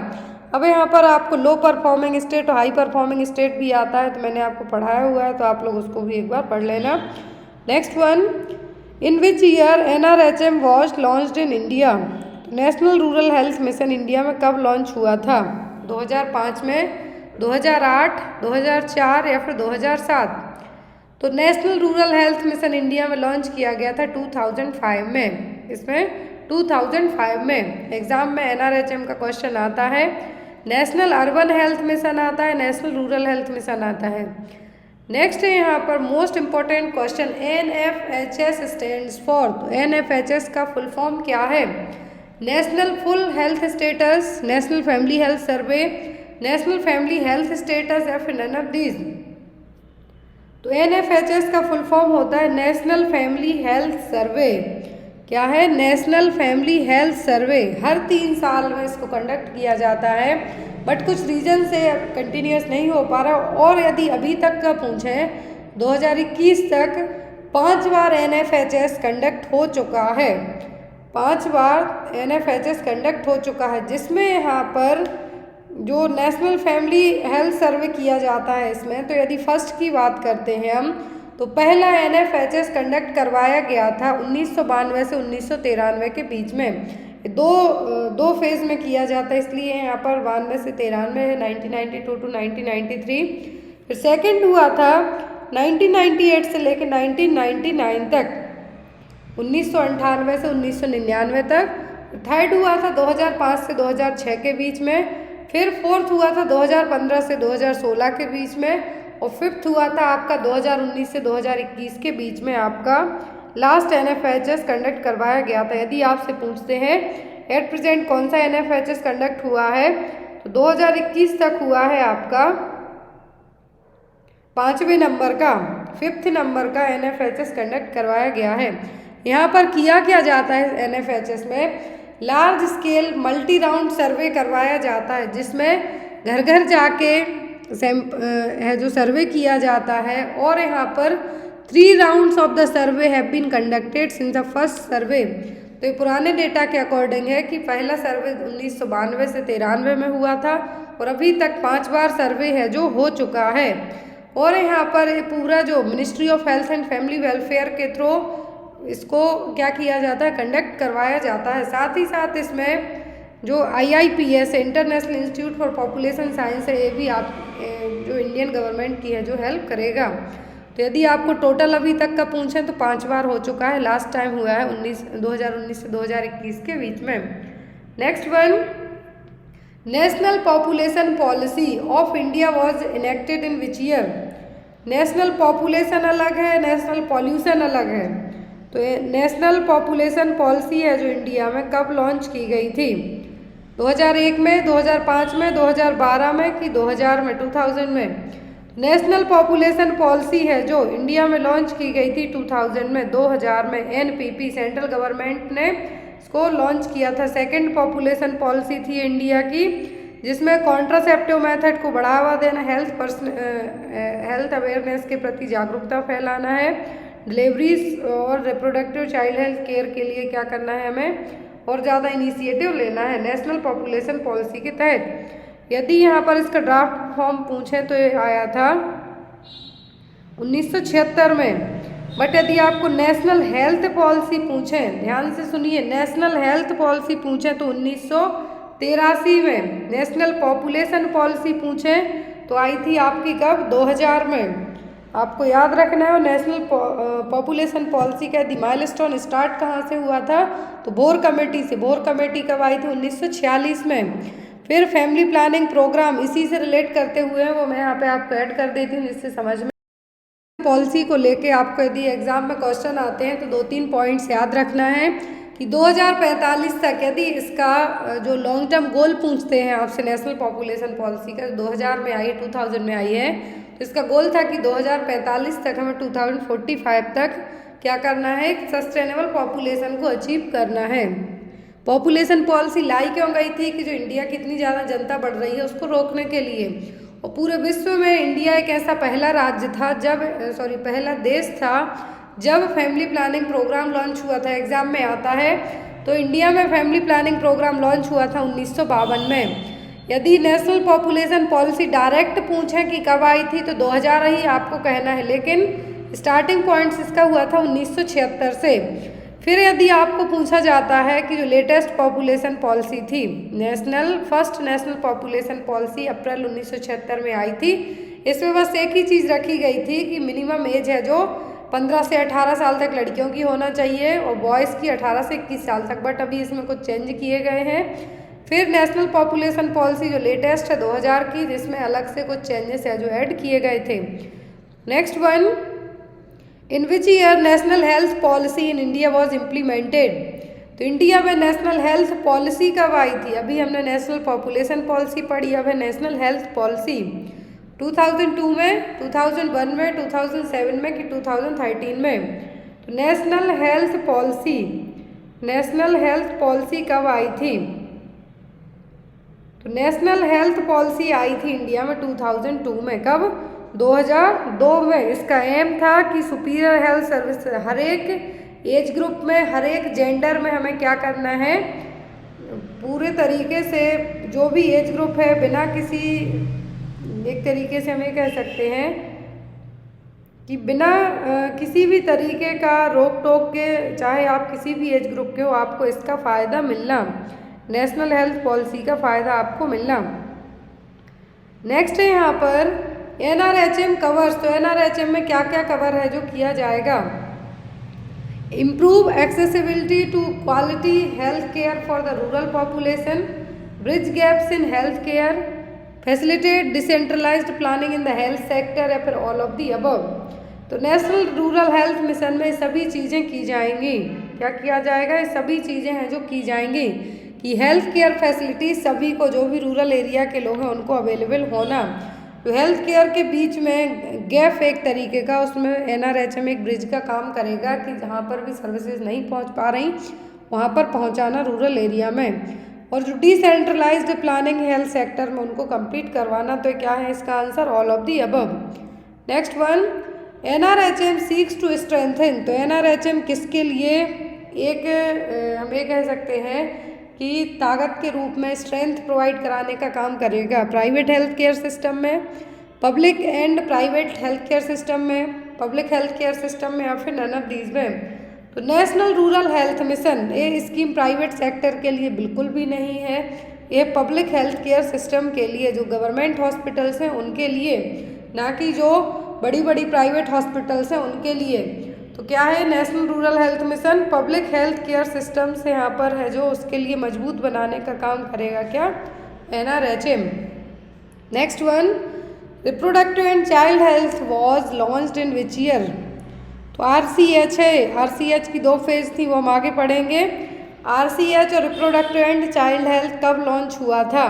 S1: अब यहाँ पर आपको लो परफॉर्मिंग स्टेट और हाई परफॉर्मिंग स्टेट भी आता है, तो मैंने आपको पढ़ाया हुआ है, तो आप लोग उसको भी एक बार पढ़ लेना। Next one, in which year NRHM was launched in India? National rural health mission India में कब लॉन्च हुआ था? 2005 में, 2008, 2004 या फिर 2007? तो national rural health mission India में लॉन्च किया गया था 2005 में। इसमें 2005 में एग्जाम में NRHM का क्वेश्चन आता है। नेशनल अर्बन हेल्थ मिशन आता है, नेशनल रूरल हेल्थ मिशन आता है। नेक्स्ट है यहाँ पर most important question, NFHS stands for. तो NFHS का फुल फॉर्म क्या है? National full health status, national family health survey, national family health status, या फिर नन ऑफ दीज? तो NFHS का फुल फॉर्म होता है नेशनल फैमिली हेल्थ सर्वे। क्या है? National family health survey. हर 3 साल में इसको कंडक्ट किया जाता है, बट कुछ रीजन से कंटिन्यूस नहीं हो पा रहा। और यदि अभी तक का पूछें 2021 तक 5 बार NFHS कंडक्ट हो चुका है, 5 बार NFHS कंडक्ट हो चुका है, जिसमें यहाँ पर जो नेशनल फैमिली हेल्थ सर्वे किया जाता है इसमें, तो यदि फर्स्ट की बात करते हैं हम, तो पहला NFHS कंडक्ट करवाया गया था 1992 से 1993 के बीच में। दो फेज़ में किया जाता है, इसलिए यहाँ पर 92 से 93 है, 1992 टू 1993। फिर सेकंड हुआ था 1998 से लेकर 1999 तक, 1998 से 1999 तक। थर्ड हुआ था 2005 से 2006 के बीच में। फिर फोर्थ हुआ था 2015 से 2016 के बीच में। और फिफ्थ हुआ था आपका 2019 से 2021 के बीच में आपका लास्ट NFHS कंडक्ट करवाया गया था। यदि आपसे पूछते हैं एट प्रेजेंट कौन सा NFHS कंडक्ट हुआ है? तो 2021 तक हुआ है आपका 5वें नंबर का 5th नंबर का NFHS कंडक्ट करवाया गया है। यहाँ पर किया क्या जाता है NFHS में? लार्ज स्केल मल्टी राउंड सर्वे करवाया जाता है, जिसमें घर घर जाके है जो सर्वे किया जाता है। और यहाँ पर 3 rounds of the survey have been conducted since the first survey. तो ये पुराने डेटा के अकॉर्डिंग है कि पहला सर्वे 1992 से 93 में हुआ था और अभी तक 5 बार सर्वे है जो हो चुका है। और यहाँ पर ये पूरा जो ministry of health and family welfare के थ्रू इसको क्या किया जाता है? कंडक्ट करवाया जाता है। साथ ही साथ इसमें जो IIPS international institute for population science है, ये भी आप जो इंडियन गवर्नमेंट की है जो हेल्प करेगा। तो यदि आपको टोटल अभी तक का पूछें तो 5 बार हो चुका है। लास्ट टाइम हुआ है 2019 से 2021 के बीच में। Next one, national population policy of India was enacted in which year? National population अलग है, नेशनल पॉल्यूशन अलग है। तो ये नेशनल पॉपुलेशन पॉलिसी है जो इंडिया में कब लॉन्च की गई थी? 2001 में, 2005 में, 2012 में कि 2000 में, 2000 में? नेशनल पॉपुलेशन पॉलिसी है जो इंडिया में लॉन्च की गई थी 2000 में, 2000 में। NPP सेंट्रल गवर्नमेंट ने इसको लॉन्च किया था। सेकंड पॉपुलेशन पॉलिसी थी इंडिया की, जिसमें कॉन्ट्रासेप्टिव मेथड को बढ़ावा देना, हेल्थ अवेयरनेस के प्रति जागरूकता फैलाना है, डिलीवरीज और रिप्रोडक्टिव चाइल्ड हेल्थ केयर के लिए क्या करना है हमें और ज़्यादा इनिशिएटिव लेना है नेशनल पॉपुलेशन पॉलिसी के तहत। यदि यहाँ पर इसका ड्राफ्ट फॉर्म पूछें तो ये आया था 1976 में। बट यदि आपको नेशनल हेल्थ पॉलिसी पूछें, ध्यान से सुनिए, नेशनल हेल्थ पॉलिसी पूछें तो 1983 में। नेशनल पॉपुलेशन पॉलिसी पूछें तो आई थी आपकी कब? 2000 में। आपको याद रखना है। और नेशनल पॉपुलेशन पॉलिसी का यदि माइलस्टोन स्टार्ट कहाँ से हुआ था? तो बोर कमेटी से। बोर कमेटी कब आई थी? 1946 में। फिर फैमिली प्लानिंग प्रोग्राम इसी से रिलेट करते हुए वो मैं यहाँ पे आपको ऐड कर देती हूँ, जिससे समझ में पॉलिसी को लेके आपको यदि एग्जाम में क्वेश्चन आते हैं तो 2-3 पॉइंट्स याद रखना है कि 2045 तक यदि इसका जो लॉन्ग टर्म गोल पूछते हैं आपसे नेशनल पॉपुलेशन पॉलिसी का, 2000 में आई है, 2000 में आई है, तो इसका गोल था कि 2045 तक हमें 2045 तक क्या करना है? एक सस्टेनेबल पॉपुलेशन को अचीव करना है। पॉपुलेशन पॉलिसी लाई क्यों गई थी? कि जो इंडिया की इतनी ज़्यादा जनता बढ़ रही है उसको रोकने के लिए। और पूरे विश्व में इंडिया एक ऐसा पहला राज्य था पहला देश था जब फैमिली प्लानिंग प्रोग्राम लॉन्च हुआ था। एग्जाम में आता है तो इंडिया में फैमिली प्लानिंग प्रोग्राम लॉन्च हुआ था 1952 में। यदि नेशनल पॉपुलेशन पॉलिसी डायरेक्ट पूछें कि कब आई थी तो 2000 ही आपको कहना है, लेकिन स्टार्टिंग पॉइंट्स इसका हुआ था 1976 से। फिर यदि आपको पूछा जाता है कि जो लेटेस्ट पॉपुलेशन पॉलिसी थी, फर्स्ट नेशनल पॉपुलेशन पॉलिसी अप्रैल 1976 में आई थी। इसमें बस एक ही चीज़ रखी गई थी कि मिनिमम एज है जो 15 से 18 साल तक लड़कियों की होना चाहिए और बॉयज़ की 18 से 21 साल तक। बट अभी इसमें कुछ चेंज किए गए हैं। फिर नेशनल पॉपुलेशन पॉलिसी जो लेटेस्ट है 2000 की, जिसमें अलग से कुछ चेंजेस है जो ऐड किए गए थे। Next one, in which year national health policy in India was implemented? तो इंडिया में नेशनल हेल्थ पॉलिसी कब आई थी? अभी हमने नेशनल पॉपुलेशन पॉलिसी पढ़ी, अब है नेशनल हेल्थ पॉलिसी। 2002 में, 2001 में, 2007 में कि 2013 में? तो नेशनल हेल्थ पॉलिसी कब आई थी? तो नेशनल हेल्थ पॉलिसी आई थी इंडिया में 2002 में। कब? 2002 में। इसका एम था कि सुपीरियर हेल्थ सर्विस हर एक एज ग्रुप में, हर एक जेंडर में हमें क्या करना है, पूरे तरीके से जो भी एज ग्रुप है बिना किसी, एक तरीके से हम ये कह सकते हैं कि बिना किसी भी तरीके का रोक टोक के, चाहे आप किसी भी एज ग्रुप के हो, आपको इसका फ़ायदा मिलना, नेशनल हेल्थ पॉलिसी का फ़ायदा आपको मिलना। नेक्स्ट है यहाँ पर NRHM कवर्स। तो NRHM में क्या क्या कवर है जो किया जाएगा? Improve accessibility to quality health care for the rural population, bridge gaps in health care, facilitate decentralised planning in the health sector या फिर ऑल ऑफ दी अबव। तो नेशनल रूरल हेल्थ मिशन में सभी चीज़ें की जाएंगी। क्या किया जाएगा? ये सभी चीज़ें हैं जो की जाएंगी कि हेल्थ केयर फैसिलिटीज सभी को, जो भी रूरल एरिया के लोग हैं उनको अवेलेबल होना। तो हेल्थ केयर के बीच में गैप एक तरीके का, उसमें NRHM एक ब्रिज का काम करेगा कि जहाँ पर भी सर्विसेज नहीं पहुँच पा रही वहाँ पर पहुँचाना रूरल एरिया में, और जो डिसेंट्रलाइज्ड प्लानिंग हेल्थ सेक्टर में उनको कंप्लीट करवाना। तो क्या है इसका answer? All of the above. Next one, NRHM seeks to strengthen. तो NRHM किसके लिए एक हम ये कह सकते हैं कि ताकत के रूप में स्ट्रेंथ प्रोवाइड कराने का काम करेगा प्राइवेट हेल्थ केयर सिस्टम में, public and private health care system में, पब्लिक हेल्थ केयर सिस्टम में, या फिर नन ऑफ दीज में। तो नेशनल रूरल हेल्थ मिशन ये स्कीम प्राइवेट सेक्टर के लिए बिल्कुल भी नहीं है, ये पब्लिक हेल्थ केयर सिस्टम के लिए, जो गवर्नमेंट हॉस्पिटल्स हैं उनके लिए, ना कि जो बड़ी बड़ी प्राइवेट हॉस्पिटल्स हैं उनके लिए। तो क्या है? National rural health mission public health care system से यहाँ पर है जो उसके लिए मजबूत बनाने का काम करेगा क्या? NRHM। Next one, reproductive and child health was launched in which year? तो RCH है, RCH की 2 फेज थी, वो हम आगे पढ़ेंगे। RCH और रिप्रोडक्टिव एंड चाइल्ड हेल्थ कब लॉन्च हुआ था?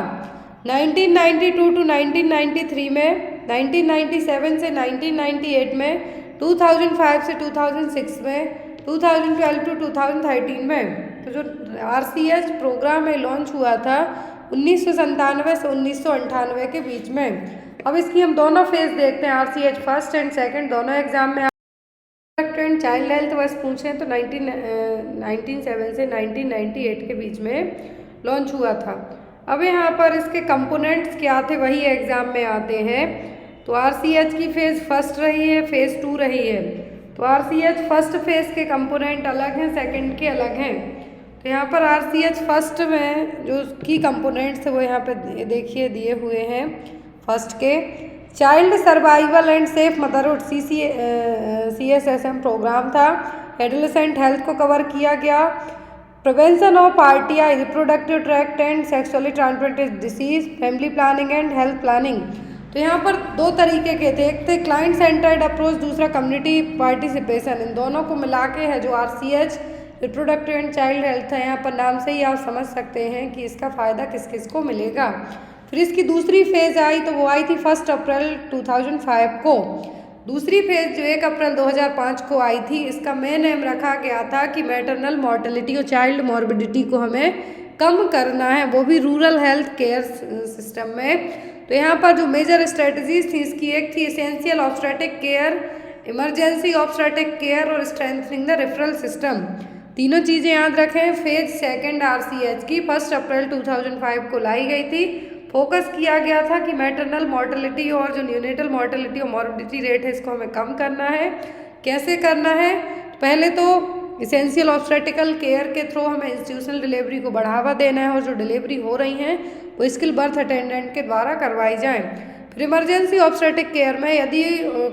S1: 1992 टू 1993 में, 1997 से 1998 में, 2005 से 2006 में, 2012 टू 2013 में। तो जो RCH प्रोग्राम है लॉन्च हुआ था 1997 से 1998 के बीच में। अब इसकी हम दोनों फेज देखते हैं, RCH फर्स्ट एंड सेकंड दोनों एग्जाम में। एंड चाइल्ड हेल्थ बस पूछें तो 1997 से 1998 के बीच में लॉन्च हुआ था। अब यहाँ पर इसके कंपोनेंट्स क्या थे वही एग्ज़ाम में आते हैं। तो RCH की फेज़ फर्स्ट रही है, फेज़ 2 रही है। तो RCH फर्स्ट फेज़ के कंपोनेंट अलग हैं, सेकंड के अलग हैं। तो यहाँ पर RCH फर्स्ट में जो की कंपोनेंट्स थे वो यहाँ पे देखिए दिए हुए हैं। फर्स्ट के child survival and safe motherhood CSSM programme था। एडोलेसेंट हेल्थ को कवर किया गया। Prevention of RTI reproductive tract and sexually transmitted disease, family planning and health planning. तो यहाँ पर 2 तरीके के थे, एक थे क्लाइंट सेंटर्ड अप्रोच, दूसरा कम्युनिटी पार्टिसिपेशन। इन दोनों को मिला के है जो RCH reproductive and child health है। यहाँ पर नाम से ही आप समझ सकते हैं कि इसका फ़ायदा किस किस को मिलेगा। फिर इसकी दूसरी फेज़ आई तो वो आई थी 1 अप्रैल 2005 को। दूसरी फेज़ जो 1 अप्रैल 2005 को आई थी, इसका मेन एम रखा गया था कि मैटरनल मॉर्टेलिटी और चाइल्ड मॉर्बिडिटी को हमें कम करना है, वो भी रूरल हेल्थ केयर सिस्टम में। तो यहाँ पर जो मेजर स्ट्रेटजीज थी इसकी, एक थी essential obstetric care, emergency obstetric care और स्ट्रेंथनिंग द रेफरल सिस्टम। तीनों चीज़ें याद रखें। फेज सेकेंड RCH की 1 अप्रैल 2005 को लाई गई थी। फोकस किया गया था कि मैटरनल मॉर्टेलिटी और जो न्यूनेटल मॉर्टेलिटी और मॉर्बिडिटी रेट है इसको हमें कम करना है। कैसे करना है? पहले तो इसेंशियल ऑब्स्टेट्रिकल केयर के थ्रू हमें इंस्टीट्यूशनल डिलीवरी को बढ़ावा देना है और जो डिलीवरी हो रही हैं वो स्किल बर्थ अटेंडेंट के द्वारा करवाई जाए। फिर इमरजेंसी ऑब्स्टेट्रिक केयर में यदि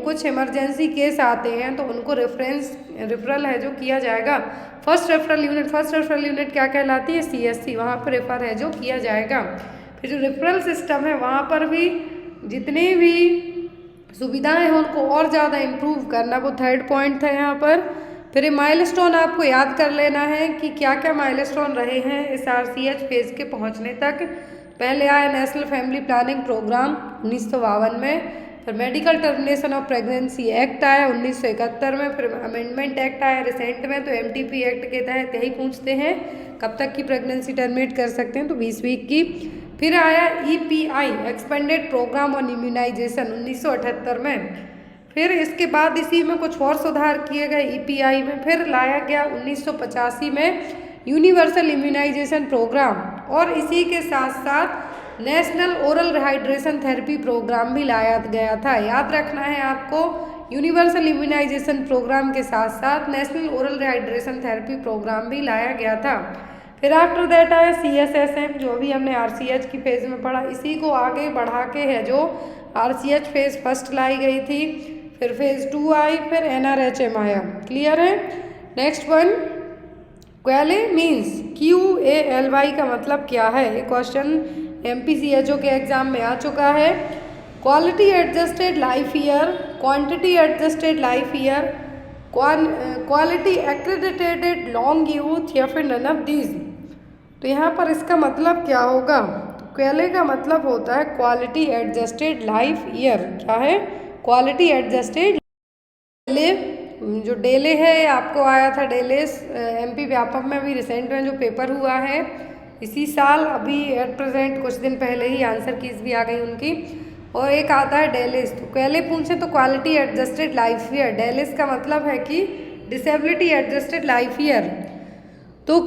S1: कुछ इमरजेंसी केस आते हैं तो उनको रेफरल है जो किया जाएगा। फर्स्ट रेफरल यूनिट क्या कहलाती है? CSC, वहाँ पर रेफर है जो किया जाएगा। फिर जो रेफरल सिस्टम है वहाँ पर भी जितनी भी सुविधाएं हैं उनको और ज़्यादा इम्प्रूव करना, वो थर्ड पॉइंट था यहाँ पर। फिर माइलस्टोन आपको याद कर लेना है कि क्या क्या माइलस्टोन रहे हैं इस RCH फेज़ के पहुँचने तक। पहले आया नेशनल फैमिली प्लानिंग प्रोग्राम 1952 में। फिर medical termination of pregnancy act आया 1971 में। फिर अमेंडमेंट एक्ट आया रिसेंट में, तो MTP एक्ट के तहत यही पूछते हैं कब तक की प्रेगनेंसी टर्मिनेट कर सकते हैं, तो 20 वीक की। फिर आया EPI expanded programme on immunisation 1978 में। फिर इसके बाद इसी में कुछ और सुधार किए गए EPI में। फिर लाया गया 1985 में यूनिवर्सल इम्यूनाइजेशन प्रोग्राम, और इसी के साथ साथ national oral rehydration therapy programme भी लाया गया था। याद रखना है आपको, यूनिवर्सल इम्यूनाइजेशन प्रोग्राम के साथ साथ national oral rehydration therapy programme भी लाया गया था। फिर आफ्टर दैट आया CSSM, जो भी हमने RCH की फेज़ में पढ़ा, इसी को आगे बढ़ा के है जो RCH फेज़ फर्स्ट लाई गई थी। फिर फेज़ 2 आई, फिर NRHM आया। क्लियर है? नेक्स्ट वन, क्वाले मीन्स QALY का मतलब क्या है? ये क्वेश्चन MPCHO के एग्जाम में आ चुका है। Quality adjusted life year, quantity adjusted life year, quality accredited long youth, या फिर नन ऑफ दीज। तो यहाँ पर इसका मतलब क्या होगा? तो क्वेले का मतलब होता है क्वालिटी एडजस्टेड लाइफ ईयर। क्या है? Quality adjusted. डेले, जो डेले है आपको आया था डेलेस एमपी व्यापक में अभी रिसेंट में जो पेपर हुआ है इसी साल, अभी एट प्रेजेंट कुछ दिन पहले ही आंसर कीज भी आ गई उनकी। और एक आता है डेलिस। तो क्वेले पूछे तो quality adjusted life year. Dallas का मतलब है कि डिसेबिलिटी एडजस्टेड लाइफ ईयर। तो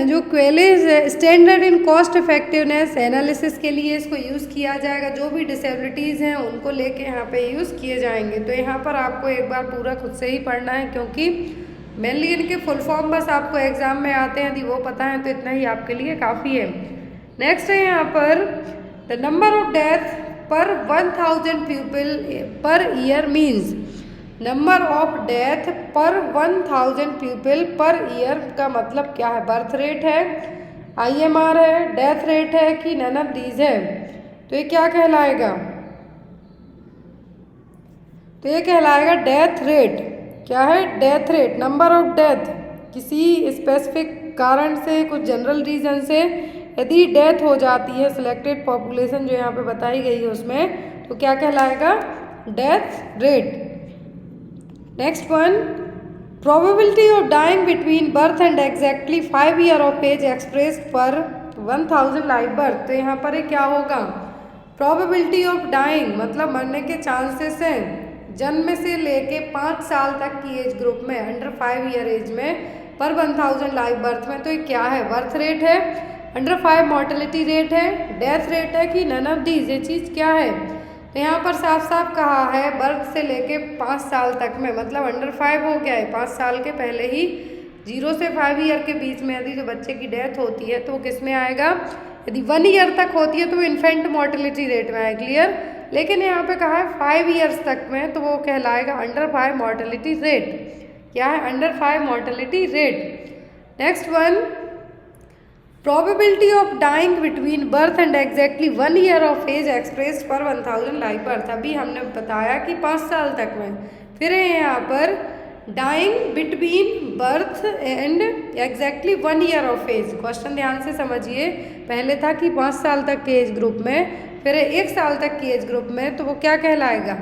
S1: जो QALYs standard in cost effectiveness analysis के लिए इसको यूज़ किया जाएगा। जो भी डिसेबिलिटीज़ हैं उनको लेके यहाँ पे यूज़ किए जाएंगे। तो यहाँ पर आपको एक बार पूरा खुद से ही पढ़ना है, क्योंकि मेनली इनके फुल फॉर्म बस आपको एग्जाम में आते हैं, यदि वो पता है तो इतना ही आपके लिए काफ़ी है। नेक्स्ट है यहाँ पर the number of death per 1000 people per year means. Number of death per 1000 people per year का मतलब क्या है? बर्थ रेट है, आईएमआर है, डेथ रेट है कि नन ऑफ दीज है? तो ये क्या कहलाएगा? तो ये कहलाएगा डेथ रेट। क्या है? Death rate. Number of death किसी स्पेसिफिक कारण से, कुछ जनरल रीजन से यदि डेथ हो जाती है सिलेक्टेड पॉपुलेशन जो यहाँ पे बताई गई है उसमें, तो क्या कहलाएगा? Death rate. Next one, probability of dying between birth and exactly 5 year of age expressed per 1000 live birth. तो यहाँ पर क्या होगा? प्रोबेबिलिटी ऑफ डाइंग मतलब मरने के चांसेस हैं जन्म से लेके 5 साल तक की एज ग्रुप में, अंडर 5 ईयर एज में, पर 1000 लाइव बर्थ में। तो ये क्या है? बर्थ रेट है, अंडर 5 मॉर्टेलिटी रेट है, डेथ रेट है कि नन ऑफ दीज? ये चीज़ क्या है? तो यहाँ पर साफ साफ कहा है बर्थ से लेके 5 साल तक में, मतलब अंडर 5 हो गया है, 5 साल के पहले ही 0 से 5 ईयर के बीच में यदि जो बच्चे की डेथ होती है तो वो किस में आएगा? यदि 1 ईयर तक होती है तो वो इन्फेंट मॉर्टेलिटी रेट में आए। क्लियर? लेकिन यहाँ पे कहा है 5 ईयर्स तक में, तो वो कहलाएगा अंडर 5 मॉर्टेलिटी रेट। क्या है? Under 5 mortality rate. Next one, probability of dying between birth and exactly 1 year of age expressed per 1000 live birth. अभी हमने बताया कि 5 साल तक में। फिर है यहाँ पर dying between birth and exactly 1 year of age. Question ध्यान से समझिए। पहले था कि 5 साल तक के एज ग्रुप में, फिर 1 साल तक की एज ग्रुप में, तो वो क्या कहलाएगा?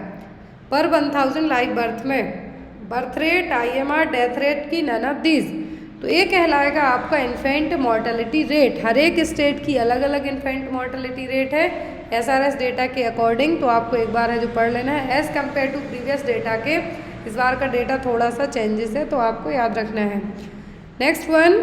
S1: पर 1000 लाइव बर्थ में। Birth rate, IMR, death rate की नन ऑफ दीज? तो ये कहलाएगा आपका इन्फेंट मॉर्टेलिटी रेट। हर एक स्टेट की अलग अलग इन्फेंट मॉर्टेलिटी रेट है एसआरएस डेटा के अकॉर्डिंग। तो आपको एक बार है जो पढ़ लेना है as compare to previous data के। इस बार का डेटा थोड़ा सा चेंजेस है तो आपको याद रखना है। Next one,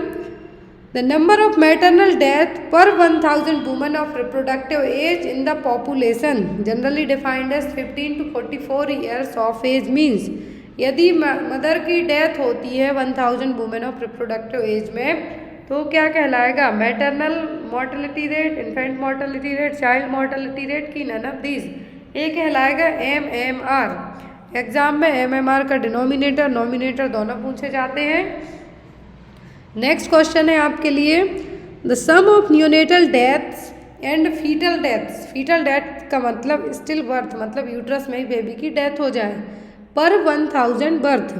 S1: the number of maternal death per 1000 women of reproductive age in the population generally defined as 15 to 44 years of age means. यदि मदर की डेथ होती है 1000 वुमेन ऑफ रिप्रोडक्टिव एज में, तो क्या कहलाएगा? Maternal mortality rate, infant mortality rate, child mortality rate की none of these? ये कहलाएगा एमएमआर। एग्जाम में एमएमआर का डिनोमिनेटर नोमिनेटर दोनों पूछे जाते हैं। नेक्स्ट क्वेश्चन है आपके लिए, the sum of neonatal deaths and foetal deaths. Foetal death का मतलब स्टिल बर्थ, मतलब यूट्रस में ही बेबी की डेथ हो जाए, per 1000 birth.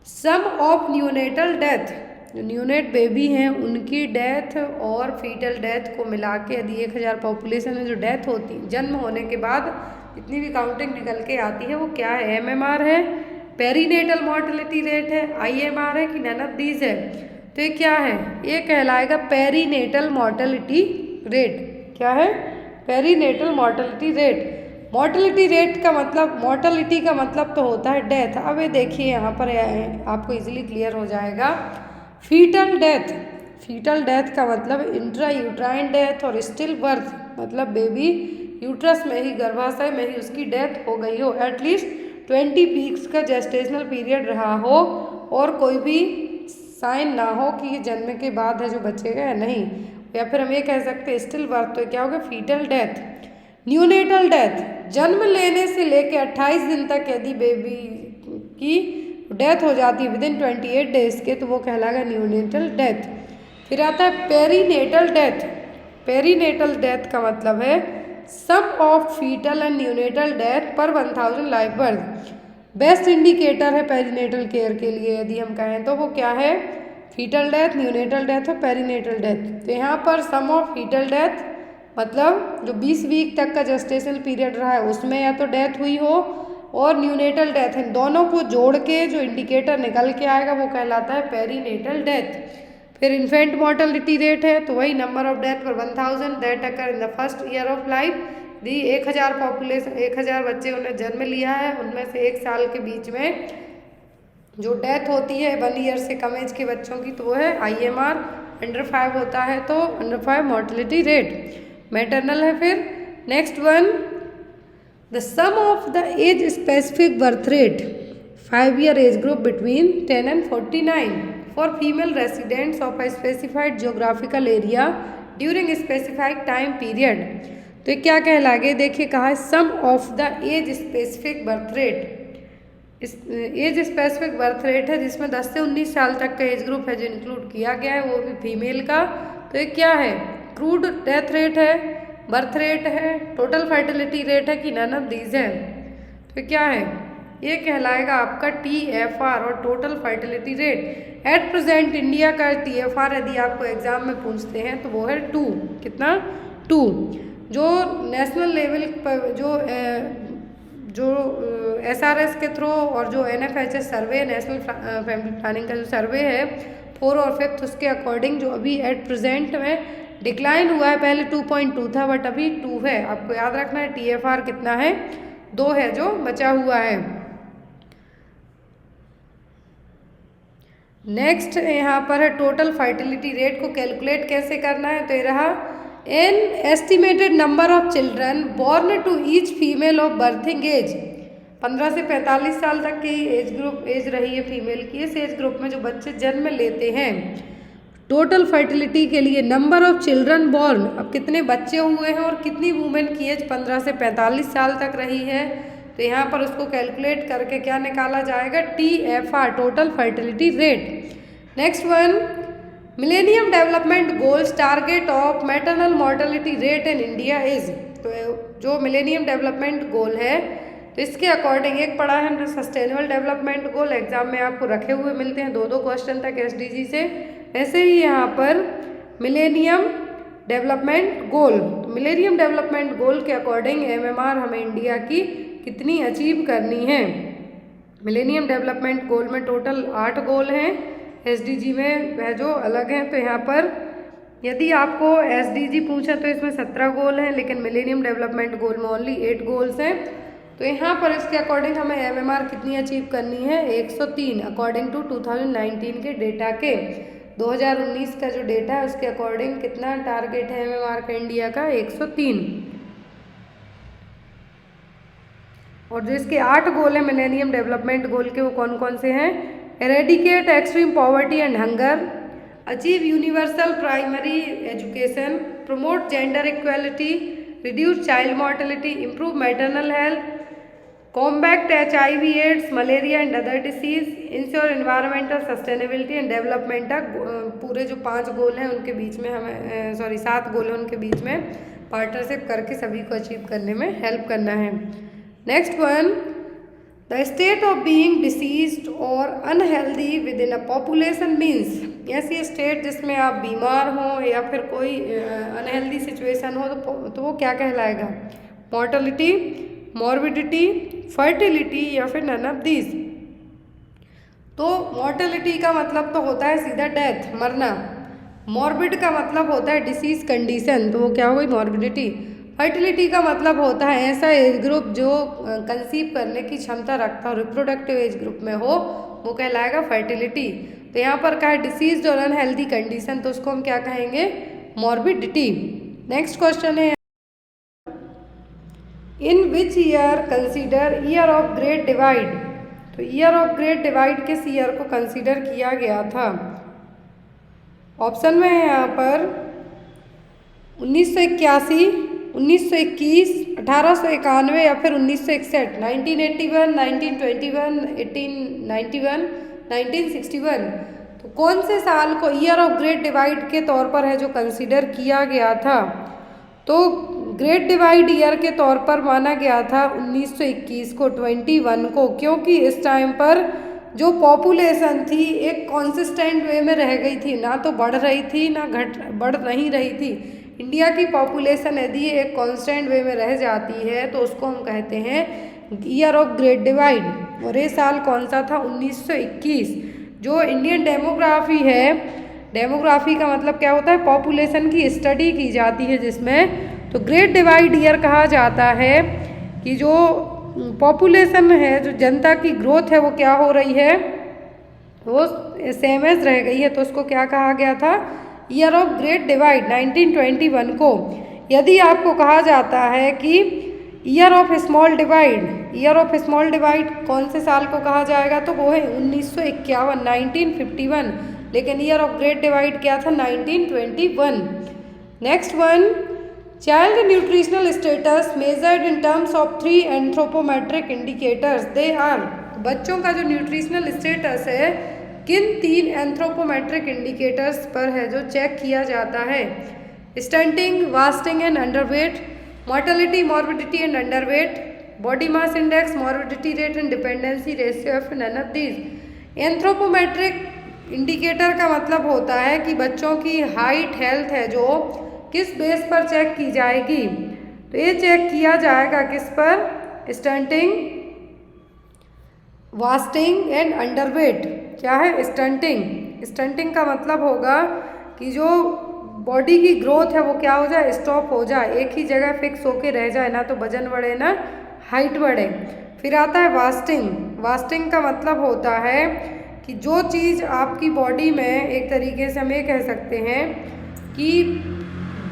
S1: Sum of neonatal death, जो न्यूनेट बेबी हैं उनकी डेथ और फीटल डेथ को मिला के यदि 1000 पॉपुलेशन में जो डेथ होती जन्म होने के बाद जितनी भी काउंटिंग निकल के आती है वो क्या है? एमएमआर है, पेरीनेटल मॉर्टेलिटी रेट है, आईएमआर है कि नन ऑफ दीज है? तो ये क्या है? ये कहलाएगा पेरीनेटल मॉर्टेलिटी रेट। क्या है? Perinatal mortality rate. Mortality rate का मतलब, मॉर्टेलिटी का मतलब तो होता है डेथ। अब ये देखिए यहाँ पर आपको इजीली क्लियर हो जाएगा। फीटल डेथ, फीटल डेथ का मतलब इंट्रा यूट्राइन डेथ, और स्टिल बर्थ मतलब बेबी यूट्रस में ही, गर्भाशय में ही उसकी डेथ हो गई हो, एटलीस्ट 20 वीक्स का जेस्टेशनल पीरियड रहा हो और कोई भी साइन ना हो कि ये जन्म के बाद है जो बचेगा या नहीं, या फिर हम ये कह सकते हैं स्टिल बर्थ। तो क्या होगा? Fetal death. न्यूनेटल डेथ, जन्म लेने से लेके 28 दिन तक यदि बेबी की डेथ हो जाती है विदिन 28 डेज के, तो वो कहलाएगा न्यूनेटल डेथ। फिर आता है पेरीनेटल डेथ। पेरीनेटल डेथ का मतलब है sum of fetal and neonatal death per 1000 live birth. Best indicator है पेरीनेटल केयर के लिए यदि हम कहें तो वो क्या है? फीटल डेथ, न्यूनेटल डेथ और पेरीनेटल डेथ। तो यहाँ पर सम ऑफ फीटल डेथ मतलब जो 20 वीक तक का जेस्टेशनल पीरियड रहा है उसमें या तो डेथ हुई हो, और न्यूनेटल डेथ है, दोनों को जोड़ के जो इंडिकेटर निकल के आएगा वो कहलाता है पेरीनेटल डेथ। फिर इन्फेंट मोर्टेलिटी रेट है, तो वही number of death per 1000 that occur in the first year of life. The 1000 population 1000 बच्चे उन्हें जन्म लिया है, उनमें से 1 साल के बीच में जो डेथ होती है 1 ईयर से कम एज के बच्चों की, तो वो है IMR। अंडर 5 होता है तो अंडर 5 मोर्टेलिटी रेट। मैटरनल है फिर next one, the sum of the age specific birth rate 5 year age group between 10 and 49 for female residents of a specified geographical area during specified time period. तो ये क्या कहलाएगा, देखिए कहा है sum of the age specific birth rate. Age specific birth rate है जिसमें 10 से 19 साल तक का एज ग्रुप है जो इंक्लूड किया गया है, वो भी फीमेल का। तो ये क्या है, क्रूड डेथ रेट है, बर्थ रेट है, टोटल फर्टिलिटी रेट है कि नन ऑफ दीज है। तो क्या है, ये कहलाएगा आपका TFR और total fertility rate. At present India का TFR यदि आपको एग्जाम में पूछते हैं तो वो है 2। कितना, 2। जो नेशनल लेवल पर जो SRS के थ्रू और जो NFHS सर्वे, नेशनल फैमिली प्लानिंग का जो सर्वे है 4 और 5, उसके अकॉर्डिंग जो अभी एट प्रेजेंट में डिक्लाइन हुआ है, पहले 2.2 था बट अभी 2 है। आपको याद रखना है TFR कितना है, 2 है जो बचा हुआ है। नेक्स्ट यहाँ पर है टोटल फर्टिलिटी रेट को कैलकुलेट कैसे करना है, तो ये रहा an estimated number of children born to each female of birthing age. 15 से 45 साल तक की एज रही है फीमेल की, इस एज ग्रुप में जो बच्चे जन्म लेते हैं टोटल फर्टिलिटी के लिए नंबर ऑफ चिल्ड्रन बॉर्न, अब कितने बच्चे हुए हैं और कितनी वुमेन की एज 15 से 45 साल तक रही है, तो यहाँ पर उसको कैलकुलेट करके क्या निकाला जाएगा, TFR total fertility rate. Next one, millennium development goals target of maternal mortality rate in India is. तो जो मिलेनियम डेवलपमेंट गोल है तो इसके अकॉर्डिंग एक पढ़ा है हमने सस्टेनेबल डेवलपमेंट गोल, एग्जाम में आपको रखे हुए मिलते हैं 2-2 क्वेश्चन तक SDG से। ऐसे ही यहाँ पर मिलेनियम डेवलपमेंट गोल, तो मिलेनियम डेवलपमेंट गोल के अकॉर्डिंग MMR हमें इंडिया की कितनी अचीव करनी है। मिलेनियम डेवलपमेंट गोल में टोटल 8 गोल हैं, SDG में वह जो अलग हैं। तो यहाँ पर यदि आपको SDG पूछा तो इसमें 17 गोल हैं, लेकिन मिलेनियम डेवलपमेंट गोल में ओनली 8 गोल्स हैं। तो यहाँ पर इसके अकॉर्डिंग हमें MMR कितनी अचीव करनी है, 103 अकॉर्डिंग टू 2019 के डेटा के। 2019 का जो डेटा है उसके अकॉर्डिंग कितना टारगेट है MMR का इंडिया का, 103। और जो इसके 8 गोल हैं मिलेनियम डेवलपमेंट गोल के, वो कौन कौन से हैं, eradicate extreme poverty and hunger, achieve universal primary education, promote gender equality, reduce child mortality, improve maternal health, combat HIV AIDS, malaria and other disease, ensure environmental sustainability and development. पूरे जो 5 गोल हैं उनके बीच में हमें 7 गोल हैं उनके बीच में पार्टनरशिप करके सभी को अचीव करने में हेल्प करना है। Next one, the state of being diseased और unhealthy within a population means, ऐसी स्टेट जिसमें आप बीमार हो या फिर कोई अनहेल्दी सिचुएशन हो तो वो क्या कहलाएगा, मॉर्टेलिटी, मॉर्बिडिटी, फर्टिलिटी या फिर नन ऑफ दीज। तो मॉर्टेलिटी का मतलब तो होता है सीधा डेथ, मरना। मॉर्बिड का मतलब होता है डिसीज कंडीशन, तो वो क्या हो गई, मॉर्बिडिटी। फर्टिलिटी का मतलब होता है ऐसा एज ग्रुप जो कंसीव करने की क्षमता रखता हो, रिप्रोडक्टिव एज ग्रुप में हो, वो कहलाएगा फर्टिलिटी। तो यहाँ पर कहा है डिसीज और अनहेल्दी कंडीशन, तो उसको हम क्या कहेंगे, मॉर्बिडिटी। नेक्स्ट क्वेश्चन है, in which year consider year of great divide. तो ईयर ऑफ ग्रेट डिवाइड किस ईयर को कंसीडर किया गया था। ऑप्शन में है यहाँ पर 1981, 1921, 1891 या फिर 1961, 1981, 1921, 1891, 1961। तो कौन से साल को ईयर ऑफ ग्रेट डिवाइड के तौर पर है जो कंसीडर किया गया था। तो ग्रेट डिवाइड ईयर के तौर पर माना गया था 1921 को, 21 को, क्योंकि इस टाइम पर जो पॉपुलेशन थी एक कॉन्सिस्टेंट वे में रह गई थी, ना तो बढ़ रही थी ना बढ़ नहीं रही थी। इंडिया की पॉपुलेशन यदि एक कांस्टेंट वे में रह जाती है तो उसको हम कहते हैं ईयर ऑफ ग्रेट डिवाइड। और ये साल कौन सा था? 1921। जो इंडियन डेमोग्राफी है, डेमोग्राफी का मतलब क्या होता है? पॉपुलेशन की स्टडी की जाती है जिसमें, तो ग्रेट डिवाइड ईयर कहा जाता है कि जो पॉपुलेशन है, जो जनता की ग्रोथ है वो क्या हो रही है, वो सेम एज रह गई है। तो उसको क्या कहा गया था? ईयर ऑफ ग्रेट डिवाइड 1921 को। यदि आपको कहा जाता है कि year of small divide, year of small divide कौन से साल को कहा जाएगा? तो वो है 1951, 1951। लेकिन ईयर ऑफ ग्रेट डिवाइड क्या था? 1921। Next one, child nutritional status measured in terms of 3 anthropometric indicators. They are, बच्चों का जो न्यूट्रिशनल स्टेटस है किन 3 एंथ्रोपोमेट्रिक इंडिकेटर्स पर है जो चेक किया जाता है? Stunting, wasting and underweight, mortality, morbidity and underweight, body mass index, morbidity rate and dependency ratio of none of these. Anthropometric indicator का मतलब होता है कि बच्चों की हाइट, हेल्थ है जो किस बेस पर चेक की जाएगी? तो ये चेक किया जाएगा किस पर? Stunting, wasting and underweight. क्या है? स्टंटिंग। स्टंटिंग का मतलब होगा कि जो बॉडी की ग्रोथ है वो क्या हो जाए? स्टॉप हो जाए, एक ही जगह फिक्स होके रह जाए, ना तो वजन बढ़े ना हाइट बढ़े। फिर आता है वास्टिंग। वास्टिंग का मतलब होता है कि जो चीज़ आपकी बॉडी में, एक तरीके से हम ये कह सकते हैं कि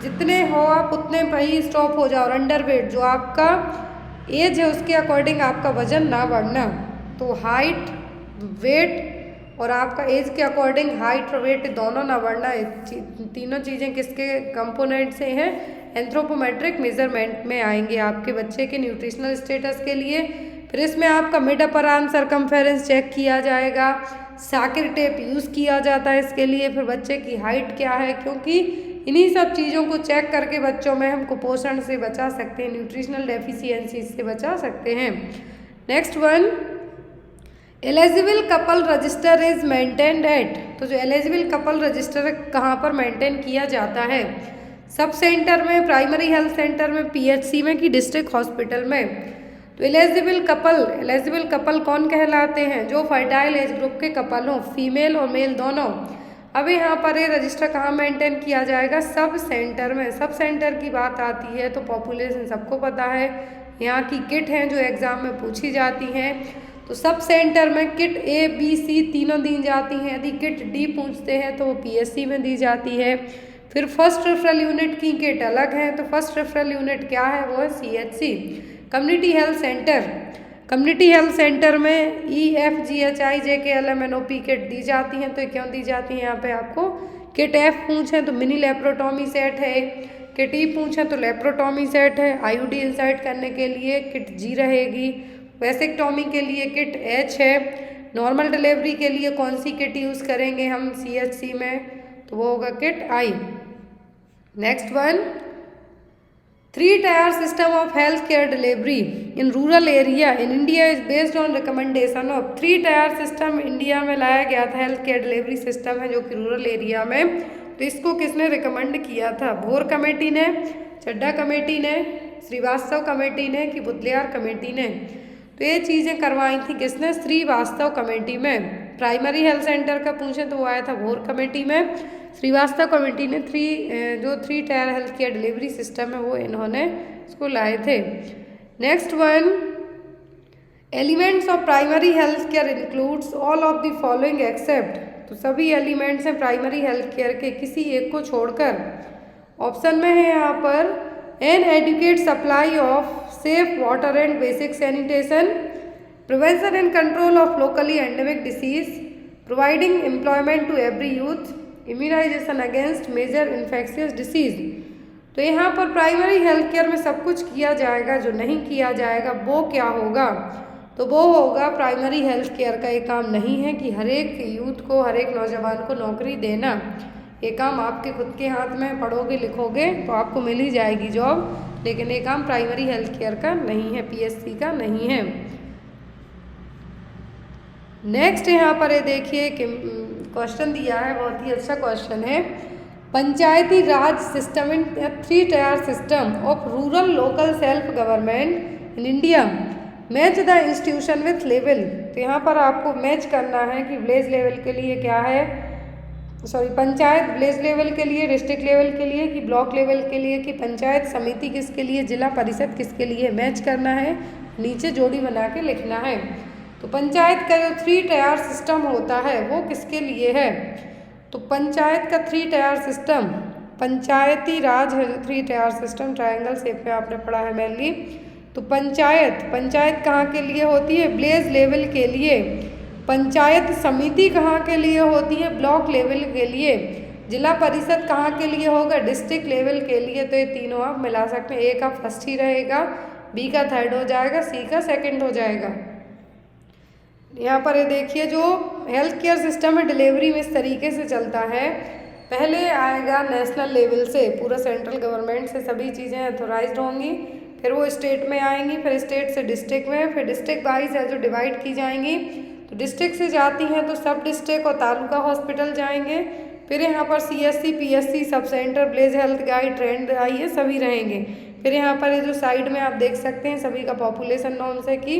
S1: जितने हो आप उतने पर ही स्टॉप हो जाओ। और अंडरवेट, जो आपका एज है उसके अकॉर्डिंग आपका वजन ना बढ़ना। तो हाइट, वेट और आपका एज के अकॉर्डिंग हाइट और वेट दोनों ना बढ़ना। तीनों चीज़ें किसके कंपोनेंट से हैं? एंथ्रोपोमेट्रिक मेजरमेंट में आएंगे आपके बच्चे के न्यूट्रिशनल स्टेटस के लिए। फिर इसमें आपका mid upper arm circumference check किया जाएगा। साकिर टेप यूज़ किया जाता है इसके लिए। फिर बच्चे की हाइट क्या है, क्योंकि इन्हीं सब चीज़ों को चेक करके बच्चों में हम कुपोषण से बचा सकते हैं, न्यूट्रिशनल डेफिशिएंसी से बचा सकते हैं। Next one, eligible couple register is maintained eight. तो जो एलिजिबल कपल रजिस्टर कहाँ पर मेंटेन किया जाता है? सब सेंटर में, प्राइमरी हेल्थ सेंटर में, पीएचसी में कि डिस्ट्रिक्ट हॉस्पिटल में? तो एलिजिबल कपल कौन कहलाते हैं? जो फर्टाइल एज ग्रुप के कपल हों, फीमेल और मेल दोनों। अब यहाँ पर ये रजिस्टर कहाँ मेंटेन किया जाएगा? सब सेंटर में। सब सेंटर की बात आती है तो पॉपुलेशन सबको पता है। यहाँ की किट हैं जो एग्ज़ाम में पूछी जाती हैं। तो सब सेंटर में किट ए, बी, सी तीनों दी जाती हैं। यदि किट डी पूछते हैं तो वो पीएससी में दी जाती है। फिर फर्स्ट रेफरल यूनिट की किट अलग है। तो फर्स्ट रेफरल यूनिट क्या है? वो है CHC, community health centre. Community health centre में EFGHI JK LMNOP किट दी जाती हैं। तो क्यों दी जाती हैं? यहाँ पे आपको किट F पूछें तो मिनी लेप्रोटॉमी सेट है, किट E पूछें तो लेप्रोटॉमी सेट है, IUD इंसर्ट करने के लिए किट G रहेगी, वेसेक्टॉमी के लिए किट H है, नॉर्मल डिलीवरी के लिए कौन सी किट यूज़ करेंगे हम CHC में? तो वो होगा kit I। Next one, 3-tier system of healthcare delivery in rural area in India is based on recommendation of 3-tier system। India में लाया गया था हेल्थ केयर डिलीवरी सिस्टम है जो कि रूरल एरिया में। तो इसको किसने रिकमेंड किया था? भोर कमेटी ने, चड्ढा कमेटी ने, श्रीवास्तव कमेटी ने कि बुदलियार कमेटी ने? तो ये चीज़ें करवाई थी किसने? श्रीवास्तव कमेटी में। प्राइमरी हेल्थ सेंटर का पूछें तो वो आया था भोर कमेटी में। श्रीवास्तव कमेटी ने 3-tier health care delivery system है वो इन्होंने इसको लाए थे। Next one, elements of primary health care includes all of the following except. तो सभी एलिमेंट्स हैं प्राइमरी हेल्थ केयर के किसी एक को छोड़कर। ऑप्शन में है यहाँ पर an adequate supply of safe water and basic sanitation, prevention and control of locally endemic disease, providing employment to every youth, immunisation against major infectious disease. तो यहाँ पर प्राइमरी हेल्थ केयर में सब कुछ किया जाएगा, जो नहीं किया जाएगा वो क्या होगा? तो वो होगा प्राइमरी हेल्थ केयर का ये काम नहीं है कि हर एक यूथ को, हर एक नौजवान को नौकरी देना। ये काम आपके खुद के हाथ में, पढ़ोगे लिखोगे तो आपको मिल ही जाएगी जॉब, लेकिन ये काम प्राइमरी हेल्थ केयर का नहीं है, पीएससी का नहीं है। नेक्स्ट यहाँ पर ये देखिए कि क्वेश्चन दिया है, बहुत ही अच्छा क्वेश्चन है। Panchayati Raj system in 3 tier system of rural local self government in India, match the institution with level. तो यहाँ पर आपको मैच करना है कि विलेज लेवल के लिए क्या है, पंचायत विलेज लेवल के लिए, डिस्ट्रिक्ट लेवल के लिए, कि ब्लॉक लेवल के लिए, कि पंचायत समिति किसके लिए, जिला परिषद किसके लिए, मैच करना है, नीचे जोड़ी बना के लिखना है। तो पंचायत का जो 3 टायर सिस्टम होता है वो किसके लिए है, तो पंचायत का 3 टायर सिस्टम, पंचायती राज है जो 3 टायर सिस्टम, ट्रायंगल शेप में आपने पढ़ा है मेनली। तो पंचायत कहाँ के लिए होती है, विलेज लेवल के लिए। पंचायत समिति कहाँ के लिए होती है, ब्लॉक लेवल के लिए। जिला परिषद कहाँ के लिए होगा, डिस्ट्रिक्ट लेवल के लिए। तो ये तीनों आप मिला सकते हैं, ए का फर्स्ट ही रहेगा, बी का थर्ड हो जाएगा, सी का सेकंड हो जाएगा। यहाँ पर ये देखिए जो हेल्थ केयर सिस्टम है डिलीवरी में इस तरीके से चलता है, पहले आएगा नेशनल लेवल से, पूरा सेंट्रल गवर्नमेंट से सभी चीज़ें अथोराइज्ड होंगी, फिर वो स्टेट में आएंगी, फिर स्टेट से डिस्ट्रिक्ट में, फिर डिस्ट्रिक्ट वाइज है जो डिवाइड की जाएंगी। तो डिस्ट्रिक्ट से जाती हैं तो सब डिस्ट्रिक्ट और तालुका हॉस्पिटल जाएंगे, फिर यहाँ पर CSC PSC sub centre village health guide trend आई है सभी रहेंगे। फिर यहाँ पर ये जो साइड में आप देख सकते हैं सभी का पॉपुलेशन नॉर्म्स है कि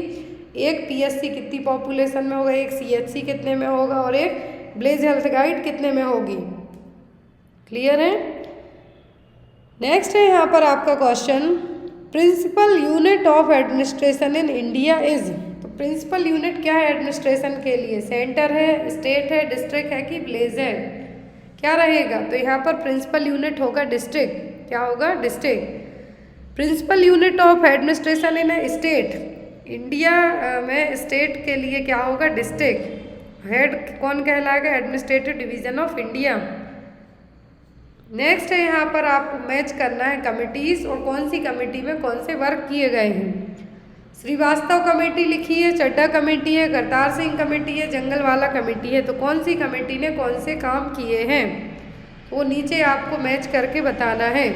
S1: एक PSC कितनी पॉपुलेशन में होगा, एक CHC कितने में होगा और एक विलेज हेल्थ गाइड कितने में होगी। क्लियर है। नेक्स्ट है यहाँ पर आपका question, principal unit of administration in India is. तो प्रिंसिपल यूनिट क्या है एडमिनिस्ट्रेशन के लिए, सेंटर है, स्टेट है, डिस्ट्रिक्ट है कि विलेज है, क्या रहेगा। तो यहाँ पर प्रिंसिपल यूनिट होगा डिस्ट्रिक्ट, क्या होगा, district. Principal unit of administration in state, India में स्टेट के लिए क्या होगा, डिस्ट्रिक्ट। हेड कौन कहलाएगा, administrative division of India. Next है यहाँ पर आपको मैच करना है कमिटीज़ और कौन सी कमेटी में कौन से वर्क किए गए हैं। श्रीवास्तव कमेटी लिखी है, चड्ढा कमेटी है, करतार सिंह कमेटी है, जंगलवाला कमेटी है। तो कौन सी कमेटी ने कौन से काम किए हैं वो नीचे आपको मैच करके बताना है।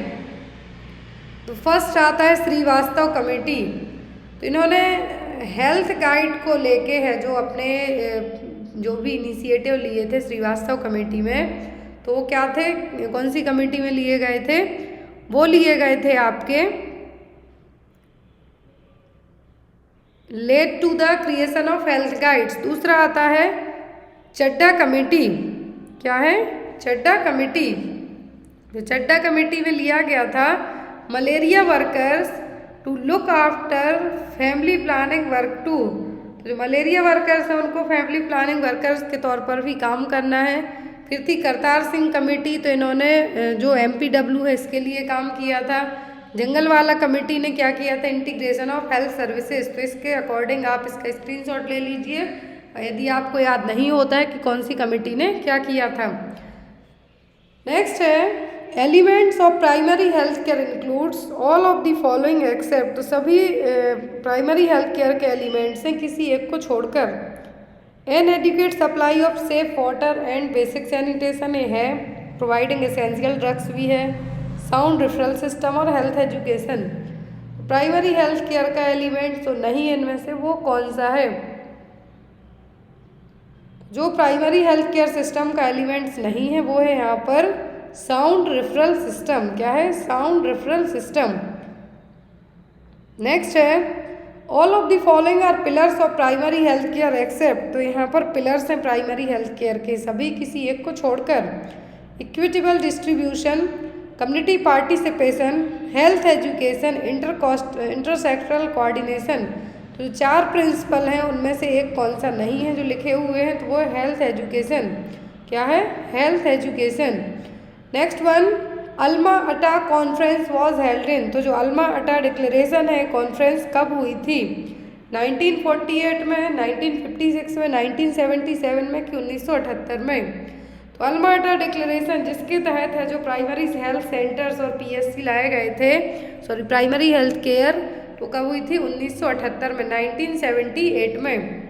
S1: तो फर्स्ट आता है श्रीवास्तव कमेटी, तो इन्होंने हेल्थ गाइड को लेके है जो अपने जो भी इनिशिएटिव लिए थे श्रीवास्तव कमेटी में, तो वो क्या थे, कौन सी कमेटी में लिए गए थे, वो लिए गए थे आपके led to the creation of health guides. दूसरा आता है चड्ढा कमेटी, क्या है, चड्ढा कमेटी। तो चड्ढा कमेटी में लिया गया था malaria workers to look after family planning work too. तो जो मलेरिया वर्कर्स हैं उनको फैमिली प्लानिंग वर्कर्स के तौर पर भी काम करना है। फिर थी करतार सिंह कमेटी, तो इन्होंने जो MPW है इसके लिए काम किया था। जंगलवाला कमेटी ने क्या किया था, इंटीग्रेशन ऑफ हेल्थ सर्विसेज। तो इसके अकॉर्डिंग आप इसका स्क्रीनशॉट ले लीजिए यदि आपको याद नहीं होता है कि कौन सी कमेटी ने क्या किया था। नेक्स्ट है elements of primary health care includes all of the following except. तो सभी प्राइमरी हेल्थ केयर के एलिमेंट्स हैं किसी एक को छोड़कर। N adequate supply of safe water and basic sanitation है, प्रोवाइडिंग एसेंशियल ड्रग्स भी है, साउंड रेफरल सिस्टम और health education. Primary health care का एलिमेंट तो नहीं है इनमें से, वो कौन सा है, जो प्राइमरी हेल्थ केयर सिस्टम का एलिमेंट्स नहीं है वो है यहाँ पर साउंड रेफरल सिस्टम। क्या है, साउंड रेफरल सिस्टम। नेक्स्ट है all of the following are pillars of primary health care except. तो यहाँ पर पिलर्स हैं प्राइमरी हेल्थ केयर के सभी किसी एक को छोड़कर। Equitable distribution, community participation, health education, intersectoral coordination. तो जो 4 प्रिंसिपल हैं उनमें से एक कौन सा नहीं है जो लिखे हुए हैं, तो वो है हेल्थ एजुकेशन। क्या है, health education. Next one Alma अटा कॉन्फ्रेंस वॉज हेल्ड इन। तो जो अल्मा अटा डिक्लेरेशन है कॉन्फ्रेंस कब हुई थी, 1948 में, 1956 में, 1977 में कि 1978 में। तो अल्मा अटा डिक्लेरेशन जिसके तहत है जो प्राइमरी हेल्थ सेंटर्स और PSC लाए गए थे, प्राइमरी हेल्थ केयर, तो कब हुई थी, 1978 में, 1978 में।